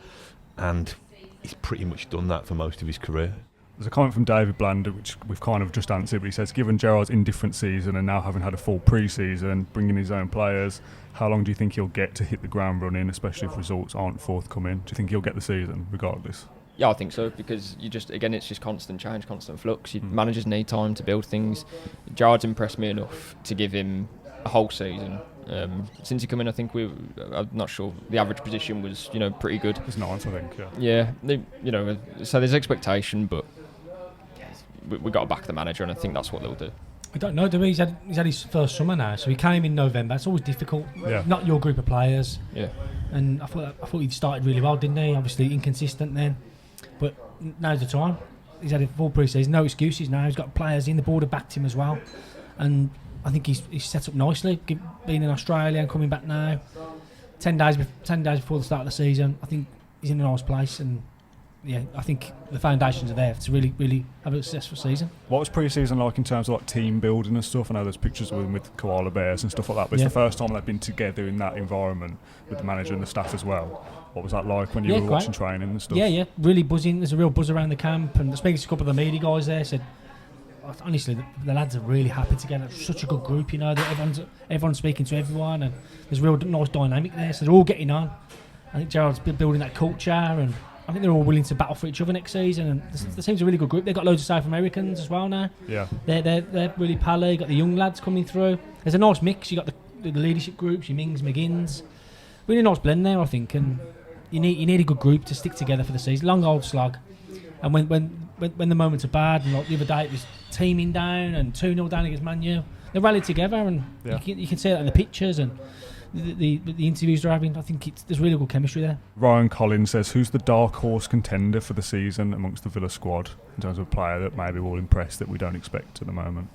and he's pretty much done that for most of his career. There's a comment from David Blander, which we've kind of just answered, but he says, given Gerrard's indifferent season and now having had a full pre-season, bringing his own players, how long do you think he'll get to hit the ground running, especially if results aren't forthcoming? Do you think he'll get the season regardless? Yeah, I think so, because it's just constant change, constant flux. Managers need time to build things. Gerrard's impressed me enough to give him a whole season. Since he came in, I think I'm not sure, the average position was pretty good. It's ninth, I think. Yeah, so there's expectation, but we got to back the manager, and I think that's what they'll do. I don't know, do we? He's had his first summer now, so he came in November. It's always difficult. Yeah. Not your group of players. Yeah. And I thought he started really well, didn't he? Obviously inconsistent then, but now's the time. He's had a full pre-season, no excuses now. He's got players in, the board have backed him as well, and I think he's set up nicely, being in Australia and coming back now. 10 days before the start of the season, I think he's in a nice place, and yeah, I think the foundations are there to really, really have a successful season. What was pre-season like in terms of like team building and stuff? I know there's pictures of them with koala bears and stuff like that, but it's the first time they've been together in that environment with the manager and the staff as well. What was that like when you were watching training and stuff? Yeah, really buzzing. There's a real buzz around the camp, and speaking to a couple of the media guys there, said, honestly, the lads are really happy together. It's such a good group, that everyone's speaking to everyone, and there's a real nice dynamic there, so they're all getting on. I think Gerrard's been building that culture, and I think they're all willing to battle for each other next season, and there seems a really good group. They've got loads of South Americans as well now. Yeah, they're really pally. You've got the young lads coming through. There's a nice mix. You got the leadership groups, your Mings, McGinns. Really nice blend there, I think, and you need a good group to stick together for the season. Long old slog, and when the moments are bad, and like the other day it was teaming down and 2-0 down against Man U, they rallied together, and you can see that in the pictures and the interviews they're having. I think there's really good chemistry there. Ryan Collins says, who's the dark horse contender for the season amongst the Villa squad in terms of a player that maybe will impress that we don't expect at the moment?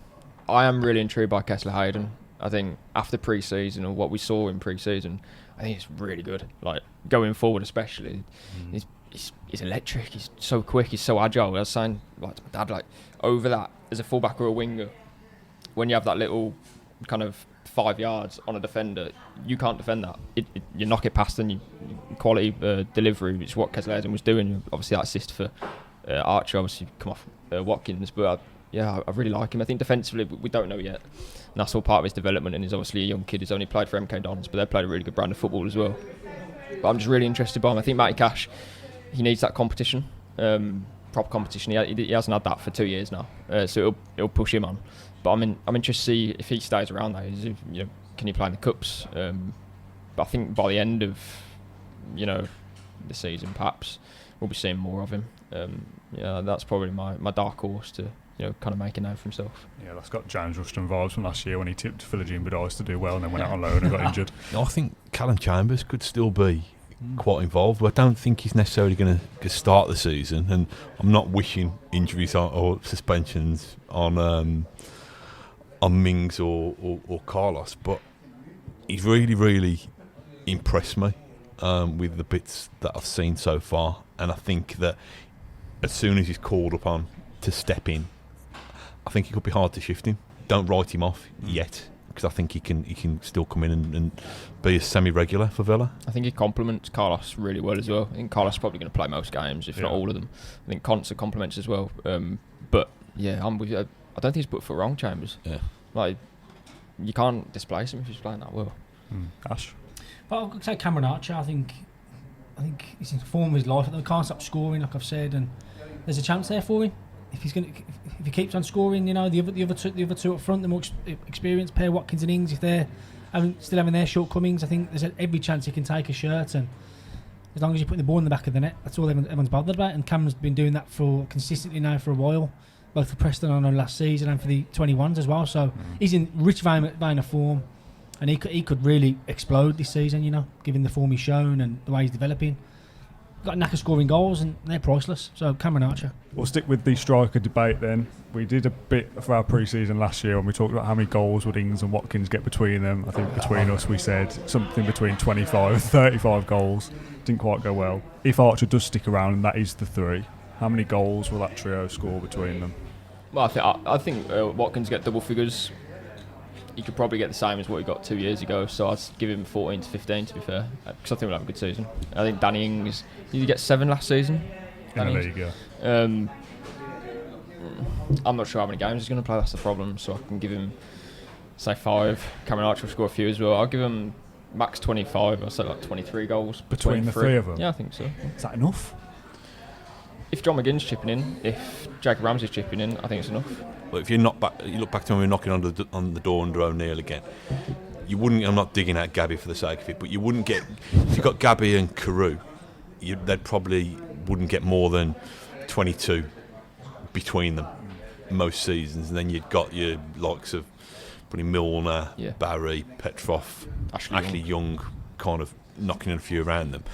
I am really intrigued by Kessler Hayden. I think after pre-season, or what we saw in pre-season, I think it's really good. Like going forward, especially, he's electric. He's so quick. He's so agile. I was saying, like to my dad, like over that as a fullback or a winger, when you have that little kind of 5 yards on a defender, you can't defend that. You knock it past, and quality delivery, which is what Kessler Hayden was doing. Obviously, that assist for Archer, obviously come off Watkins, but I really like him. I think defensively, we don't know yet. And that's all part of his development, and he's obviously a young kid. He's only played for MK Dons, but they've played a really good brand of football as well. But I'm just really interested by him. I think Matty Cash, he needs that competition, proper competition. He hasn't had that for 2 years now, so it'll push him on. But I'm interested to see if he stays around that. Can he play in the cups? But I think by the end of the season, perhaps we'll be seeing more of him. That's probably my dark horse to kind of make a name for himself. Yeah, that's got James Rushton vibes from last year when he tipped Philogene Badice to do well and then went out on loan and got injured. I think Callum Chambers could still be quite involved, but I don't think he's necessarily going to start the season, and I'm not wishing injuries or suspensions on Mings or Carlos, but he's really, really impressed me with the bits that I've seen so far, and I think that as soon as he's called upon to step in, I think it could be hard to shift him. Don't write him off yet, because I think he can still come in and be a semi-regular for Villa. I think he complements Carlos really well as well. I think Carlos is probably going to play most games, if not all of them. I think Conser complements as well. But yeah, I'm with you. I don't think he's put foot wrong, Chambers. Yeah. Like, you can't displace him if he's playing that well. Ash? Well, I'd say Cameron Archer. I think he's in form of his life. He can't stop scoring, like I've said, and there's a chance there for him if he keeps on scoring. You know, the other two up front, the more experienced pair, Watkins and Ings, if they're still having their shortcomings, I think there's every chance he can take a shirt, and as long as you're putting the ball in the back of the net, that's all everyone's bothered about. And Cameron's been doing that for consistently now for a while, both for Preston on last season and for the 21s as well. So he's in rich vein of form, and he could really explode this season. You know, given the form he's shown and the way he's developing. Got a knack of scoring goals, and they're priceless. So Cameron Archer. We'll stick with the striker debate then. We did a bit for our pre-season last year when we talked about how many goals would Ings and Watkins get between them. I think between us we said something between 25 and 35 goals. Didn't quite go well. If Archer does stick around and that is the three, how many goals will that trio score between them? Well, I think Watkins get double figures. He could probably get the same as what he got 2 years ago, so I'd give him 14 to 15 to be fair, because I think we'll have a good season. I think Danny Ings, did he get 7 last season? In the league, yeah. I'm not sure how many games he's going to play, that's the problem, so I can give him, say 5. Cameron Archer will score a few as well. I'll give him max 25, I'll say like 23 goals. Between the three of them? Yeah, I think so. Is that enough? If John McGinn's chipping in, if Jacob Ramsey's chipping in, I think it's enough. But if you look back to when we were knocking on the door under O'Neill again, you wouldn't. I'm not digging out Gabby for the sake of it, but you wouldn't get if you got Gabby and Carew, they probably wouldn't get more than 22 between them most seasons, and then you'd got your likes of probably Milner, Barry, Petrov, Ashley Young, kind of knocking a few around them.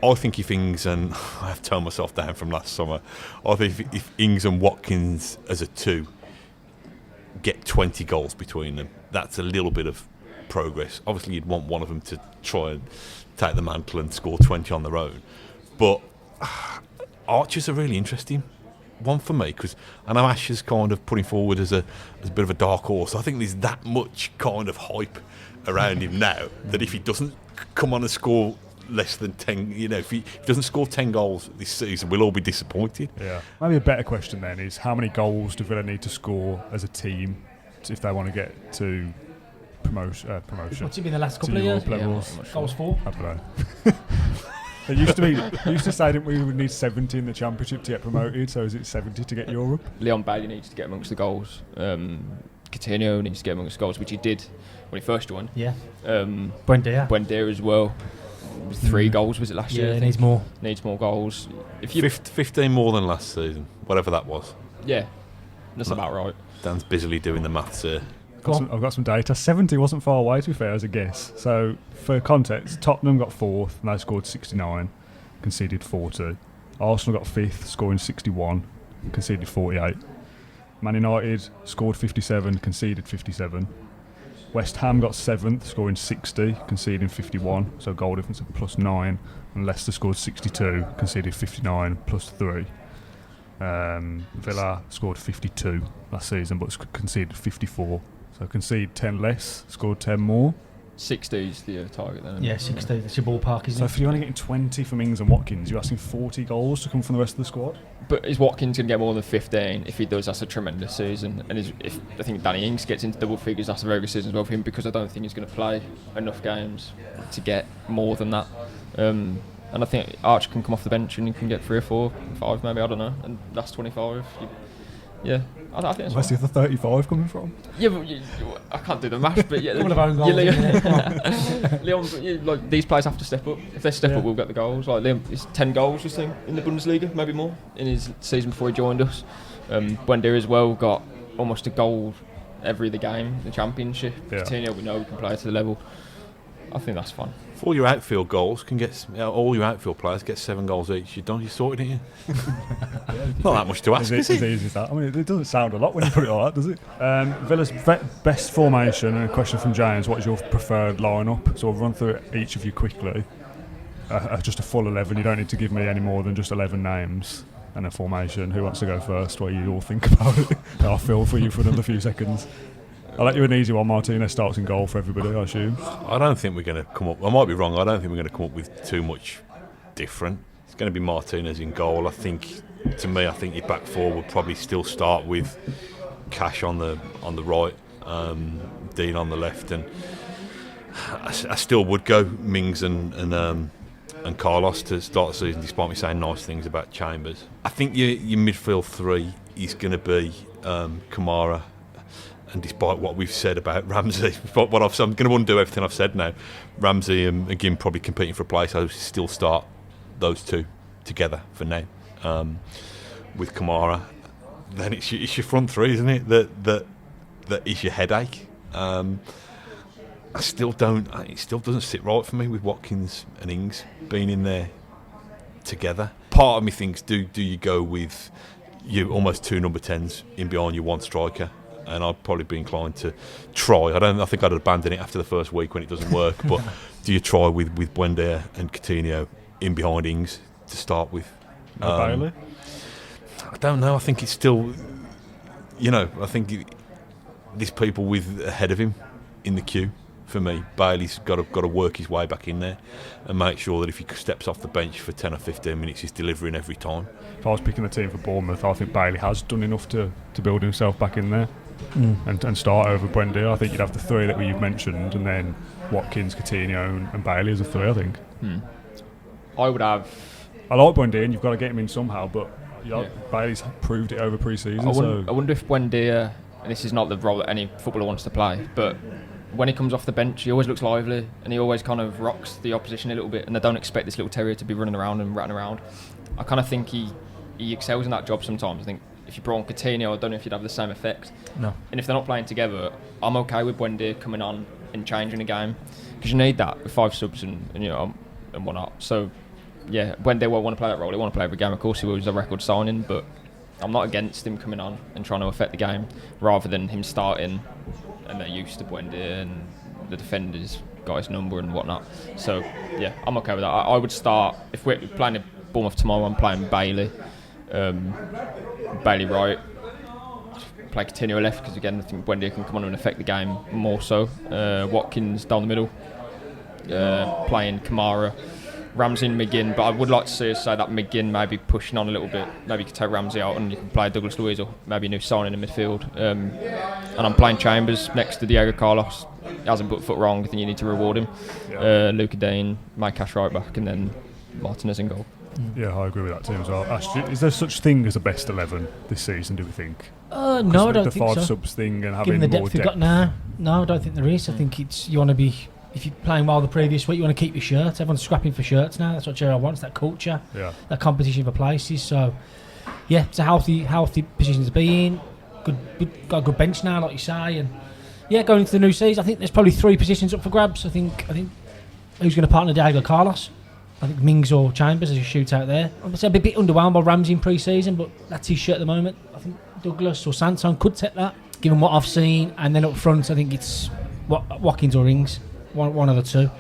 I think if Ings and I have toned myself down from last summer, I think if Ings and Watkins as a two get 20 goals between them, that's a little bit of progress. Obviously you'd want one of them to try and take the mantle and score 20 on their own, but Archer's a really interesting one for me, because I know Ash is kind of putting forward as a bit of a dark horse. I think there's that much kind of hype around him now that if he doesn't come on and score less than 10, you know, if he doesn't score 10 goals this season, we'll all be disappointed. Yeah. Maybe a better question then is, how many goals do Villa need to score as a team if they want to get to promotion? What's it been the last couple of years? Levels? Goals for? I don't know. It used to say that we would need 70 in the Championship to get promoted, so is it 70 to get Europe? Leon Bailey needs to get amongst the goals. Coutinho needs to get amongst the goals, which he did when he first joined. Yeah. Buendia as well. 3 goals was it last year? Yeah, needs more. Needs more goals. If you 15 more than last season, whatever that was. Yeah, that's about right. Dan's busily doing the maths here. I've got some data. 70 wasn't far away, to be fair, as a guess. So, for context, Tottenham got 4th and they scored 69, conceded 40. Arsenal got 5th, scoring 61, conceded 48. Man United scored 57, conceded 57. West Ham got 7th, scoring 60, conceding 51, so goal difference of +9. And Leicester scored 62, conceded 59, +3. Villa scored 52 last season, but conceded 54. So concede 10 less, scored 10 more. 60 is the target then. Yeah, 60. That's your ballpark, isn't So it? if you're only getting 20 from Ings and Watkins, you're asking 40 goals to come from the rest of the squad? But is Watkins going to get more than 15? If he does, that's a tremendous season. And if I think Danny Ings gets into double figures, that's a very good season as well for him, because I don't think he's going to play enough games to get more than that. And I think Archer can come off the bench and he can get 3 or 4, 5 maybe, I don't know, and that's 25. Yeah, I think that's Where's the other 35 coming from? Yeah, but I can't do the math, but yeah. Couple of own goals, Leon, like, these players have to step up. If they step up, we'll get the goals. Like Leon, it's 10 goals, I think, in the Bundesliga, maybe more, in his season before he joined us. Buendia as well got almost a goal every other game in the Championship. Coutinho, we know we can play to the level. I think that's fun. If all your outfield goals can get, all your outfield players get 7 goals each, you sorted it. Not that much to ask, is it? As easy as that. I mean, it doesn't sound a lot when you put it like that, does it? Villa's best formation, and a question from James: what is your preferred lineup? So I'll run through each of you quickly. Just a full 11. You don't need to give me any more than just 11 names and a formation. Who wants to go first? What you all think about it? I'll fill for you for another few seconds. I'll let you an easy one. Martinez starts in goal for everybody, I assume. I don't think we're going to come up... I might be wrong. I don't think we're going to come up with too much different. It's going to be Martinez in goal. I think your back four will probably still start with Cash on the right Dean on the left, and I still would go Mings and Carlos to start the season, despite me saying nice things about Chambers. I think your midfield three is going to be Kamara, and despite what we've said about Ramsey, I'm going to undo everything I've said now. Ramsey and again probably competing for a place. I would still start those two together for now. With Kamara, then it's your front three, isn't it? That is your headache. It still doesn't sit right for me with Watkins and Ings being in there together. Part of me thinks, do you go with you almost two number 10s in behind your one striker? And I'd probably be inclined to try. I think I'd abandon it after the first week when it doesn't work. But do you try with Buendia and Coutinho in behind Ings to start with? Bailey? I don't know. I think it's still, I think there's people ahead of him in the queue. For me, Bailey's got to work his way back in there and make sure that if he steps off the bench for 10 or 15 minutes, he's delivering every time. If I was picking the team for Bournemouth, I think Bailey has done enough to build himself back in there and start over Buendia. I think you'd have the three that you've mentioned, and then Watkins, Coutinho and Bailey as a three, I think. I would have... I like Buendia, and you've got to get him in somehow, but Bailey's proved it over pre-season. I wonder if Buendia, and this is not the role that any footballer wants to play, but when he comes off the bench, he always looks lively and he always kind of rocks the opposition a little bit, and they don't expect this little terrier to be running around and ratting around. I kind of think he excels in that job sometimes. I think if you brought on Coutinho, I don't know if you'd have the same effect. No. And if they're not playing together, I'm okay with Buendia coming on and changing the game, because you need that with 5 subs and whatnot. So yeah, Buendia won't want to play that role. He want to play every game. Of course he was a record signing, but I'm not against him coming on and trying to affect the game rather than him starting and they're used to Buendia and the defenders got his number and whatnot. So yeah, I'm okay with that. I would start, if we're playing Bournemouth tomorrow, I'm playing Bailey right, play Coutinho left, because again I think Buendia can come on and affect the game more so. Watkins down the middle, playing Kamara, Ramsey and McGinn, but I would like to see us say that McGinn maybe pushing on a little bit. Maybe you could take Ramsey out and you can play Douglas Luiz or maybe a new signing in midfield. And I'm playing Chambers next to Diego Carlos. He hasn't put foot wrong. I think you need to reward him. Yeah. Luca Dean, Mike Cash right back, and then Martinez in goal. Yeah, I agree with that too as well. Ash, is there such thing as a best 11 this season, do we think? No, I don't think so. The 5 subs thing and having Given the more depth we've got now, no, I don't think there is. I think it's, you want to be, if you're playing well the previous week, you want to keep your shirts. Everyone's scrapping for shirts now. That's what Gerrard wants, that culture, that competition for places. So, yeah, it's a healthy position to be in. Got a good bench now, like you say, and yeah, going into the new season, I think there's probably 3 positions up for grabs. I think who's going to partner Diego Carlos? I think Mings or Chambers as a shootout there. I'm a bit underwhelmed by Ramsey in pre-season, but that's his shirt at the moment. I think Douglas or Santon could take that, given what I've seen. And then up front, I think it's Watkins or Ings, one of the two.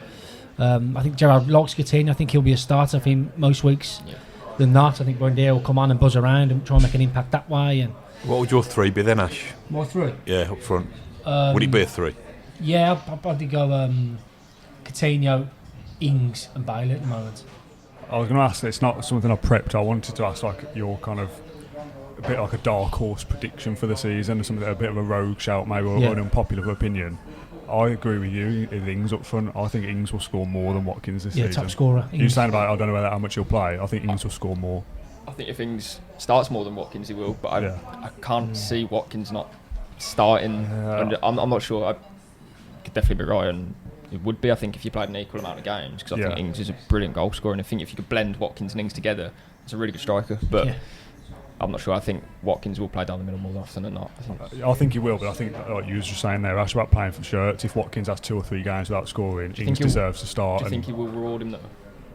I think Gerrard likes Coutinho. I think he'll be a starter for him most weeks than not. I think Buendia will come on and buzz around and try and make an impact that way. And what would your 3 be then, Ash? My 3? Yeah, up front. Would it be a 3? Yeah, I'd probably go Coutinho, Ings and Bailey at the moment. I was going to ask, it's not something I prepped. I wanted to ask like your kind of a bit like a dark horse prediction for the season, or something, a bit of a rogue shout maybe, or an unpopular opinion. I agree with you. Ings up front, I think Ings will score more than Watkins this season. Yeah, top scorer. You're saying about, I don't know how much he'll play. I think Ings will score more. I think if Ings starts more than Watkins, he will. But I can't see Watkins not starting. And I'm not sure. I could definitely be right, and it would be. I think if you played an equal amount of games, because I think Ings is a brilliant goal scorer, and I think if you could blend Watkins and Ings together, it's a really good striker. But I'm not sure. I think Watkins will play down the middle more often than not. I think he will, but I think, like you were just saying there, Ash, about playing for shirts. If Watkins has 2 or 3 games without scoring, Ings deserves to start. Do you think he will reward him though,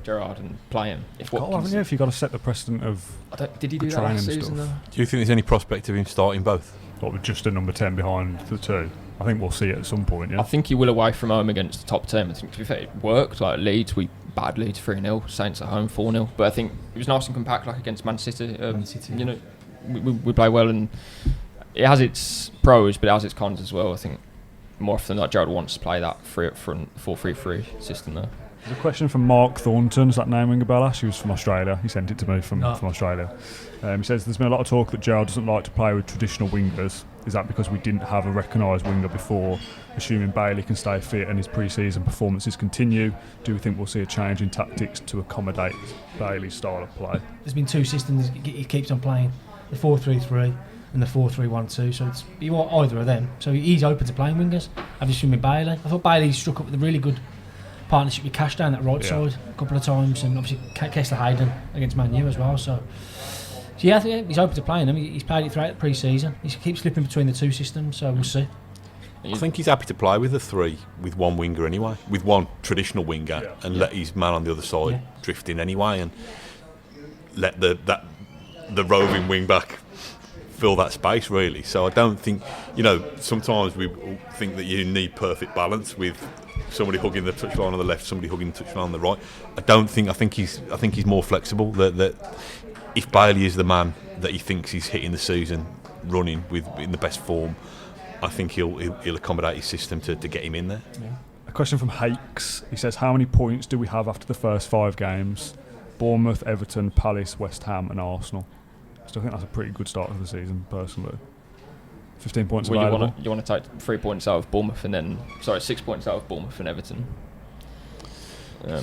Gerrard, and play him? If you've got to set the precedent of did he do that last season though? Do you think there's any prospect of him starting both? What, with just a number 10 behind the 2? I think we'll see it at some point, I think he will away from home against the top 10. I think, to be fair, it worked. Like Leeds, we bad Leeds 3-0, Saints at home 4-0. But I think it was nice and compact, like against Man City. You know, we play well, and it has its pros, but it has its cons as well. I think more often than not, Gerrard wants to play that 3 up front, 4-3-3 system there. There's a question from Mark Thornton. Does that name ring a bell, Ash? He was from Australia. He sent it to me from Australia. He says there's been a lot of talk that Gerrard doesn't like to play with traditional wingers. Is that because we didn't have a recognised winger before? Assuming Bailey can stay fit and his pre-season performances continue, do we think we'll see a change in tactics to accommodate Bailey's style of play? There's been two systems he keeps on playing, the 4-3-3 and the 4-3-1-2, so you want either of them. So he's open to playing wingers. I've just seen with Bailey. I thought Bailey struck up with a really good partnership with Cash down that right side a couple of times, and obviously Kessler Hayden against Man U as well. So yeah, I think he's open to playing them. He's played it throughout the pre-season. He keeps slipping between the two systems, so we'll see. I think he's happy to play with a 3 with one winger anyway, with one traditional winger, and let his man on the other side drift in anyway, and let the roving wing back fill that space really. So I don't think, sometimes we think that you need perfect balance with somebody hugging the touchline on the left, somebody hugging the touchline on the right. I think he's more flexible. That if Bailey is the man that he thinks he's hitting the season running with in the best form, I think he'll accommodate his system to get him in there. Yeah. A question from Hakes. He says, how many points do we have after the first 5 games? Bournemouth, Everton, Palace, West Ham and Arsenal. I still think that's a pretty good start of the season, personally. 15 points available. You want to take 3 points out of Bournemouth and then... 6 points out of Bournemouth and Everton.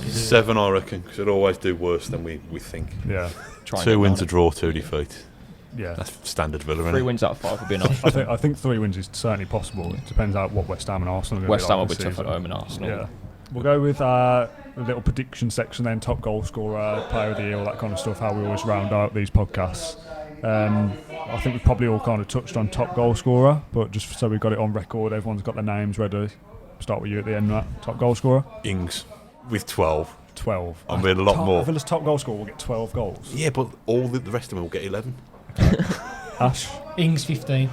7, I reckon, because it'll always do worse than we think. Yeah. 2 wins, a draw, 2 defeats. Yeah, that's standard Villa. 3 wins out of 5 would be enough. I think 3 wins is certainly possible. It depends on what West Ham and Arsenal are going to be. West Ham will like be tough at home and Arsenal. Yeah. We'll go with a little prediction section then, top goal scorer, player of the year, all that kind of stuff, how we always round out these podcasts. I think we've probably all kind of touched on top goal scorer, but just so we've got it on record, everyone's got their names ready. Start with you at the end, Matt. Top goal scorer? Ings with 12. 12. I mean, a lot more. Villa's top goal scorer will get 12 goals. Yeah, but all the rest of them will get 11. Ash? Ings 15.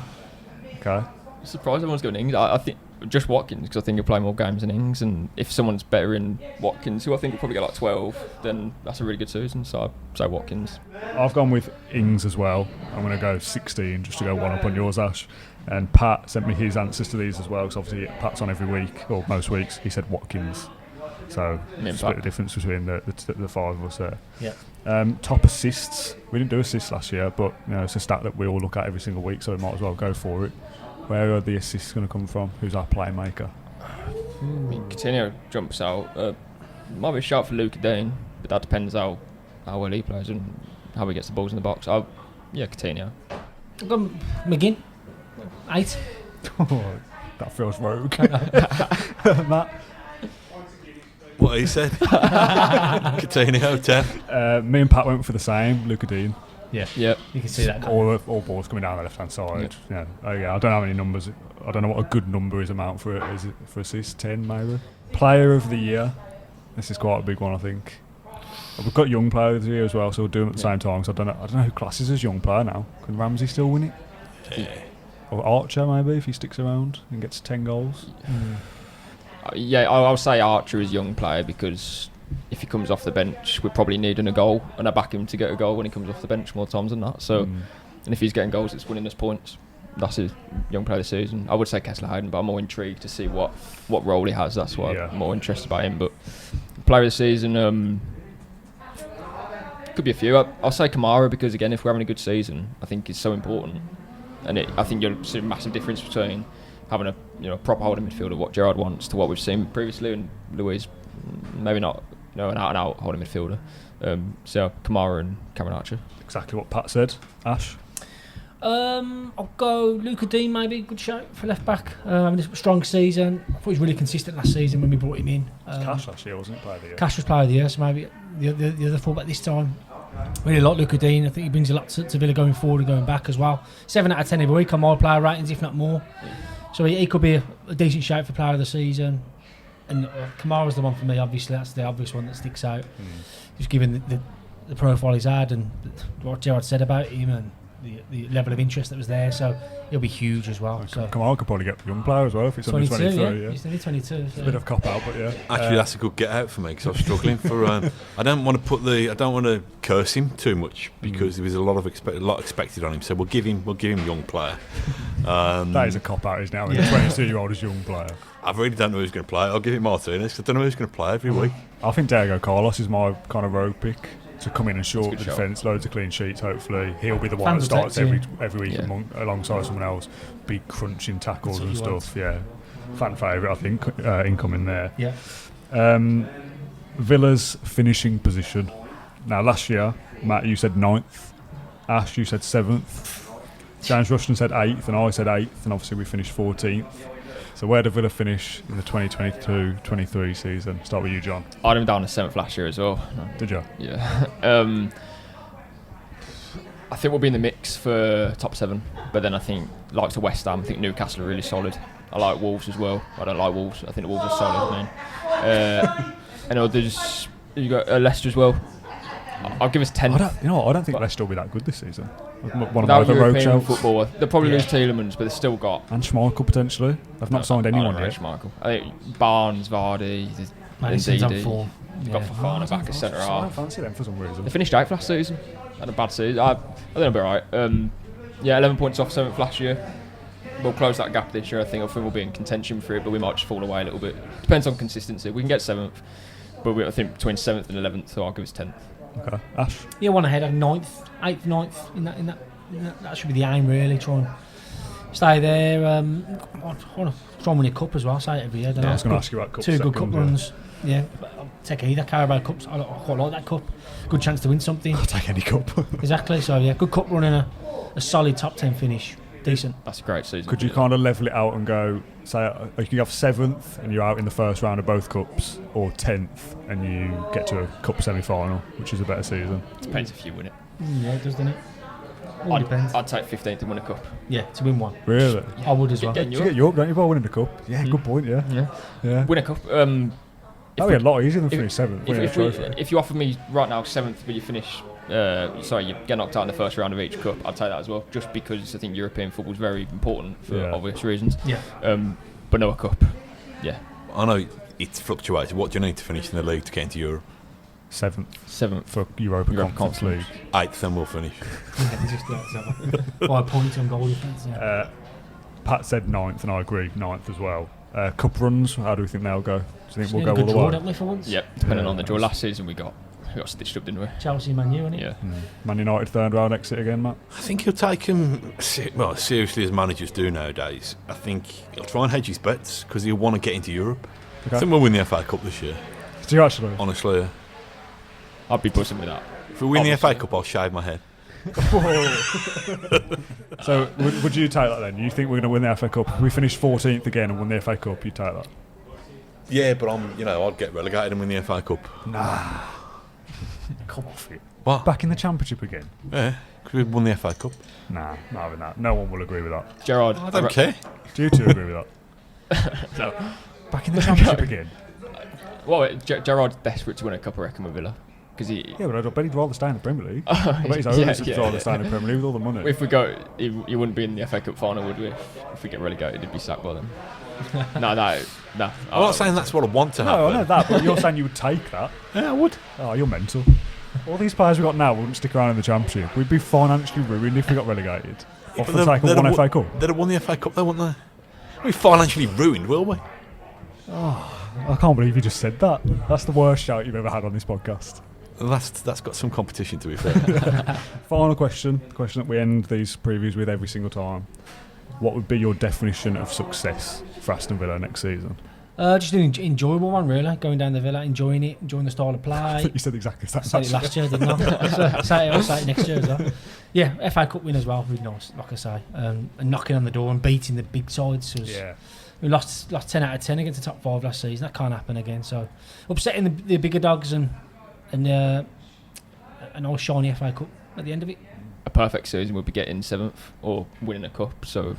Okay. I'm surprised everyone's going Ings. I think just Watkins, because I think he'll play more games than Ings, and if someone's better in Watkins, who I think will probably get like 12, then that's a really good season, so I'd say Watkins. I've gone with Ings as well. I'm going to go 16 just to go one up on yours, Ash. And Pat sent me his answers to these as well, because obviously Pat's on every week, or most weeks. He said Watkins. So split the difference between the 5 of us there. Yeah. Top assists. We didn't do assists last year, but it's a stat that we all look at every single week, so we might as well go for it. Where are the assists going to come from? Who's our playmaker? Coutinho jumps out. Might be a shout for Luca Dean, but that depends how well he plays and how he gets the balls in the box. Coutinho. I've gone McGinn. 8. That feels rogue. Matt? What he said? Coutinho 10. Me and Pat went for the same. Luca Dean. Yeah. Yep. You can see that. All balls coming down the left hand side. Yeah. I don't know how many numbers. I don't know what a good number is amount for it. Is it for assists? 10 maybe. Player of the year. This is quite a big one, I think. We've got young player of the year as well, so we'll do them at the same time. So I don't know who classes as young player now. Can Ramsey still win it? Yeah. Or Archer maybe if he sticks around and gets 10 goals. I'll say Archer is young player because if he comes off the bench, we're probably needing a goal, and I back him to get a goal when he comes off the bench more times than that. So, and if he's getting goals, it's winning us points. That's his young player of the season. I would say Kessler Hayden, but I'm more intrigued to see what role he has. That's why I'm more interested by him. But player of the season, could be a few. I'll say Kamara because again, if we're having a good season, I think it's so important, and I think you'll see a massive difference between having a proper holding midfielder, what Gerrard wants, to what we've seen previously, and Luis maybe not an out holding midfielder. So Kamara and Cameron Archer. Exactly what Pat said. Ash? I'll go Luca Dean, maybe good shout for left back. Having a strong season. I thought he was really consistent last season when we brought him in. Cash last year, wasn't it? Player of the year. Cash was player of the year, so maybe the other fullback this time. Really like Luca Dean. I think he brings a lot to Villa going forward and going back as well. 7 out of 10 every week on my player ratings, if not more. So he could be a decent shout for player of the season. And Kamara's the one for me, obviously. That's the obvious one that sticks out. Just given the profile he's had and what Gerrard said about him and the level of interest that was there. So he'll be huge as well. So Kamara could probably get young player as well if it's under 23. Yeah. He's only 22. So. It's a bit of a cop out, but yeah. Actually, that's a good get out for me because I was struggling for. I don't want to curse him too much because there was a lot expected on him. So we'll give him young player. That is a cop out, isn't it? I mean, a 22-year-old is young player. I really don't know who's going to play. I'll give it Martinez. I don't know who's going to play every week. I think Diego Carlos is my kind of rogue pick. to come in and short the good shout. defence, loads of clean sheets. Hopefully, he'll be the one Fans that will starts take every week alongside someone else, be crunching tackles and stuff. Yeah, fan favourite, I think, incoming there. Yeah. Villa's finishing position. Now, last year, Matt, you said 9th. Ash, you said 7th. James Rushton said 8th, and I said 8th, and obviously we finished 14th. So where did Villa finish in the 2022-23 season? Start with you, John. I had him down to 7th last year as well. Did you? Yeah. I think we'll be in the mix for top 7, but then I think, like to West Ham, I think Newcastle are really solid. I like Wolves as well. I don't like Wolves. I think the Wolves are solid, man. And others, you got Leicester as well. I'll give us 10. I don't think Leicester will be that good this season. One of my Without other rogue European shouts. football, they'll probably lose Tielemans, but they've still got. And Schmeichel potentially. They've not signed anyone yet. Schmeichel. I think Barnes, Vardy, Madison's on Ndidi. form. Got Fofana back as centre I don't half. fancy them for some reason. They finished 8th last season. Had a bad season. I think they'll be alright. 11 points off 7th last year. We'll close that gap this year. I think we'll be in contention for it, but we might just fall away a little bit. Depends on consistency. We can get 7th, but I think between 7th and 11th, so I'll give us 10th. Okay. Ash? Yeah, one ahead of 9th, 8th, 9th. In that should be the aim, really. Try and stay there. I want to try and win a cup as well. I say it every year. I was going to ask you about cup. Two good cup runs. Yeah, I'll take either Carabao Cups. I quite like that cup. Good chance to win something. I'll take any cup. Exactly. So yeah, good cup run and a solid top 10 finish. Decent. That's a great season. Could you kind of level it out and go, say, you can have 7th and you're out in the first round of both cups, or 10th and you get to a cup semi-final, which is a better season? Depends if you win it. Yeah, it does, doesn't it? All depends. I'd take 15th and win a cup. Yeah, to win one. Really? I would as well. You get Europe, don't you, by winning the cup? Yeah, good point, yeah. Win a cup. That'd be a lot easier than finish 7th, winning a trophy. If you offer me right now 7th, but you finish, you get knocked out in the first round of each cup, I'd take that as well, just because I think European football is very important for obvious reasons. Yeah. But no, a cup. Yeah. I know it's fluctuated. What do you need to finish in the league to get into Europe? 7th for Europa Conference League. 8th, then we'll finish. By a point on goal difference. Yeah. Pat said 9th, and I agree, 9th as well. Cup runs, how do we think they'll go? Do you think we'll go all the draw, way? don't we, for once? Yep, depending on the draw. Last season we got stitched up, didn't we? Chelsea, Man U, innit? Yeah. Man United third round exit again, Matt? I think he'll take him seriously as managers do nowadays. I think he'll try and hedge his bets because he'll want to get into Europe. Okay. I think we'll win the FA Cup this year. Do you actually? Honestly, yeah. I'd be buzzing with that. If we win the FA Cup, I'll shave my head. So would you take that then? You think we're going to win the FA Cup? If we finish 14th again and win the FA Cup, you take that? Yeah, but I'd get relegated and win the FA Cup. Nah. Come off it. What? Back in the Championship again? Yeah, because we've won the FA Cup. Nah, not having that. No one will agree with that. Gerrard. I don't care. Do you two agree with that? No. Back in the Championship again? Well, Gerrard's desperate to win a cup, I reckon, with Villa. Yeah, but I bet he'd rather stay in the Premier League. I bet his owners would rather stay in the Premier League with all the money. If we go, he wouldn't be in the FA Cup final, would we? If we get relegated, he'd be sacked by them. No. I'm not saying that's what I want to happen. No, I know that, but you're saying you would take that. Yeah, I would. Oh, you're mental. All these players we've got now wouldn't stick around in the Championship. We'd be financially ruined if we got relegated. Off the take of one FA Cup. They'd have won the FA Cup, though, wouldn't they? We'll be financially ruined, will we? Oh, I can't believe you just said that. That's the worst shout you've ever had on this podcast. That's got some competition, to be fair. Final question, the question that we end these previews with every single time. What would be your definition of success for Aston Villa next season? Just an enjoyable one, really. Going down the Villa, enjoying it, enjoying the style of play. I think you said exactly that. I said it last year, didn't I? I'll say it next year as well. Yeah, FA Cup win as well, really nice, like I say. And knocking on the door and beating the big sides. We lost 10 out of 10 against the top 5 last season. That can't happen again. So upsetting the bigger dogs and an old shiny FA Cup at the end of it. A perfect season would be getting 7th or winning a cup. So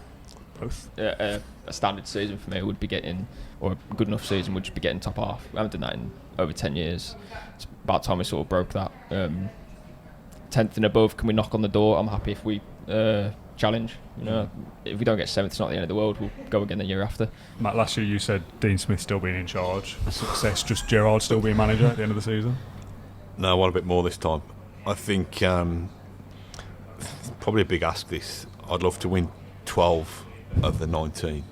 both. A standard season for me would be getting, or a good enough season would just be getting top half. We haven't done that in over 10 years. It's about time we sort of broke that. 10th and above, can we knock on the door? I'm happy if we challenge. If we don't get 7th, it's not the end of the world. We'll go again the year after. Matt, last year you said Dean Smith still being in charge. Success, just Gerrard still being manager at the end of the season? No, I want a bit more this time. I think it's probably a big ask this. I'd love to win 12 of the 19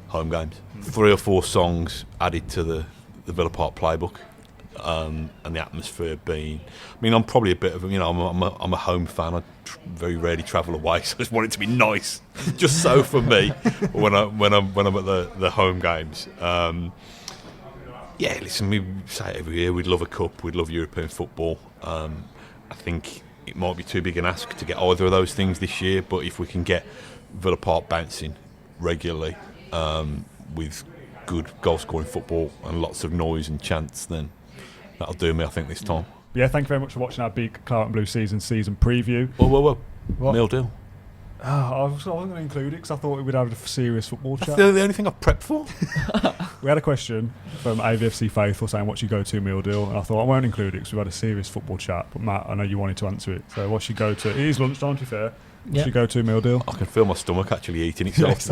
home games. 3 or 4 songs added to the Villa Park playbook. and the atmosphere being. I mean, I'm probably a bit of I'm a home fan. I very rarely travel away, so I just want it to be nice, just so for me when I'm at the home games. Listen, we say it every year. We'd love a cup. We'd love European football. I think it might be too big an ask to get either of those things this year, but if we can get Villa Park bouncing regularly with good goal-scoring football and lots of noise and chants, then that'll do me, I think, this time. Yeah, thank you very much for watching our big Claret and Blue season preview. Whoa. What? Meal deal. I wasn't going to include it because I thought we'd have a serious football chat. That's the only thing I've prepped for. We had a question from AVFC Faithful saying, what's your go-to meal deal? And I thought, I won't include it because we've had a serious football chat. But Matt, I know you wanted to answer it. So what's your go-to? It is lunchtime, to be fair. What's your go-to meal deal? I can feel my stomach actually eating itself.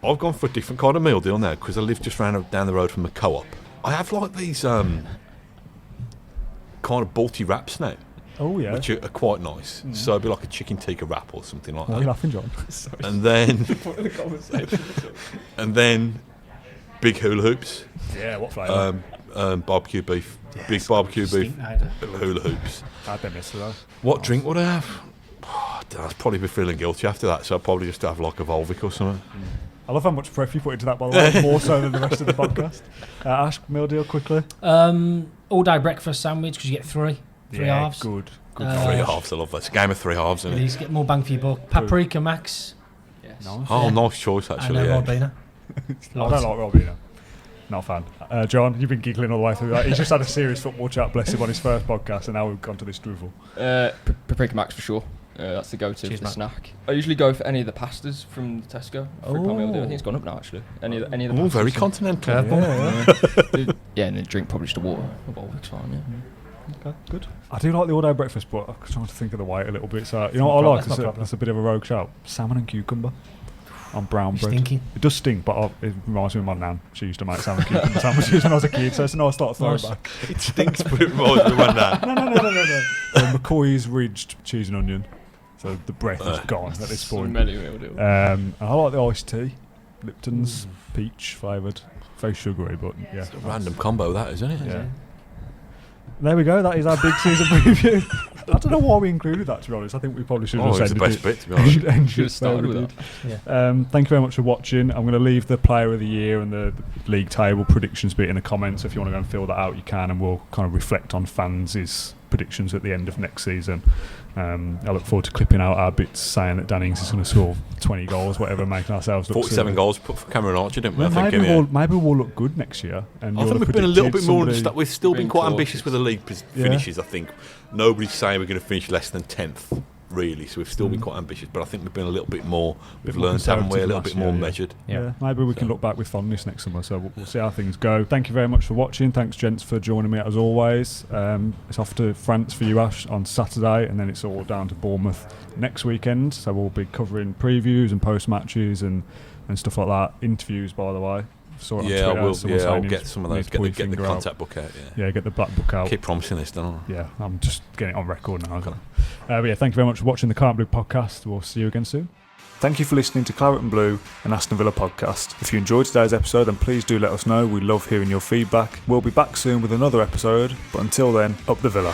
I've gone for a different kind of meal deal now because I live just down the road from the co-op. I have like these kind of balty wraps now. Oh, yeah. Which are quite nice. So it'd be like a chicken tikka wrap or something like that. What are you laughing, John? And then... and then big hula hoops. Yeah, what flavour? Barbecue beef. Big barbecue beef hula hoops. I had them yesterday. What drink would I have? I'd probably be feeling guilty after that, so I'd probably just have like a Volvic or something. I love how much prep you put into that, by the way, more so than the rest of the podcast. Ash, meal deal quickly. All-day breakfast sandwich because you get three halves. Good. Three halves, I love that. It's a game of three halves, isn't it? Get more bang for your buck. Paprika max. Yes. Nice. Oh, nice choice, actually. And Yeah. Robina. I don't like Robina. Not a fan. John, you've been giggling all the way through that. He's just had a serious football chat, bless him, on his first podcast, and now we've gone to this drivel. Paprika max for sure. That's the go-to Cheers, for the mate. snack. I usually go for any of the pastas from Tesco. £3 meal deal. I think it's gone up now, actually. Any of the pastas. Oh, very continental. Yeah, and then drink probably just a water. A Volvic's fine, yeah. Okay, good. I do like the all-day breakfast, but I'm trying to think of the weight a little bit. So, you know what I like? That's a bit of a rogue shout. Salmon and cucumber on brown bread. Stinking. It does stink, but it reminds me of my nan. She used to make salmon and cucumber sandwiches when I was a kid, so it's a nice start throwback. It stinks, but it reminds me of my nan. No. McCoy's ridged cheese and onion. So the breath is gone at this point. Smelly meal deal. And I like the iced tea. Lipton's peach flavoured. Very sugary, but yeah. It's a random combo, that, isn't it? Yeah. There we go. That is our big season preview. I don't know why we included that, to be honest. I think we probably should have It's ended the best it. bit, to be honest. Should have started with that. Thank you very much for watching. I'm going to leave the player of the year and the league table predictions bit in the comments. So if you want to go and fill that out, you can, and we'll kind of reflect on fans' predictions at the end of next season. I look forward to clipping out our bits saying that Dan Ings is going to score 20 goals, whatever, making ourselves look 47 silly. goals put for Cameron Archer, didn't we? Maybe we'll look good next year. And I think we've been a little bit more. We've still been quite cautious. ambitious with the league finishes. I think nobody's saying we're going to finish less than 10th, really. So we've still been quite ambitious, but I think we've been a little bit more. We've learned, haven't we? A little bit more measured. Yeah, maybe we can look back with fondness next summer. So we'll see how things go. Thank you very much for watching. Thanks, gents, for joining me as always. It's off to France for you, Ash, on Saturday, and then it's all down to Bournemouth next weekend. So we'll be covering previews and post matches and stuff like that. Interviews, by the way. Saw it on Twitter. I'll get some of those. Get the contact book out. Yeah, get the black book out. Keep promising this, don't I? Yeah, I'm just getting it on record now. But yeah, thank you very much for watching the Claret and Blue podcast. We'll see you again soon. Thank you for listening to Claret and Blue and Aston Villa podcast. If you enjoyed today's episode, then please do let us know. We love hearing your feedback. We'll be back soon with another episode, but until then, up the Villa.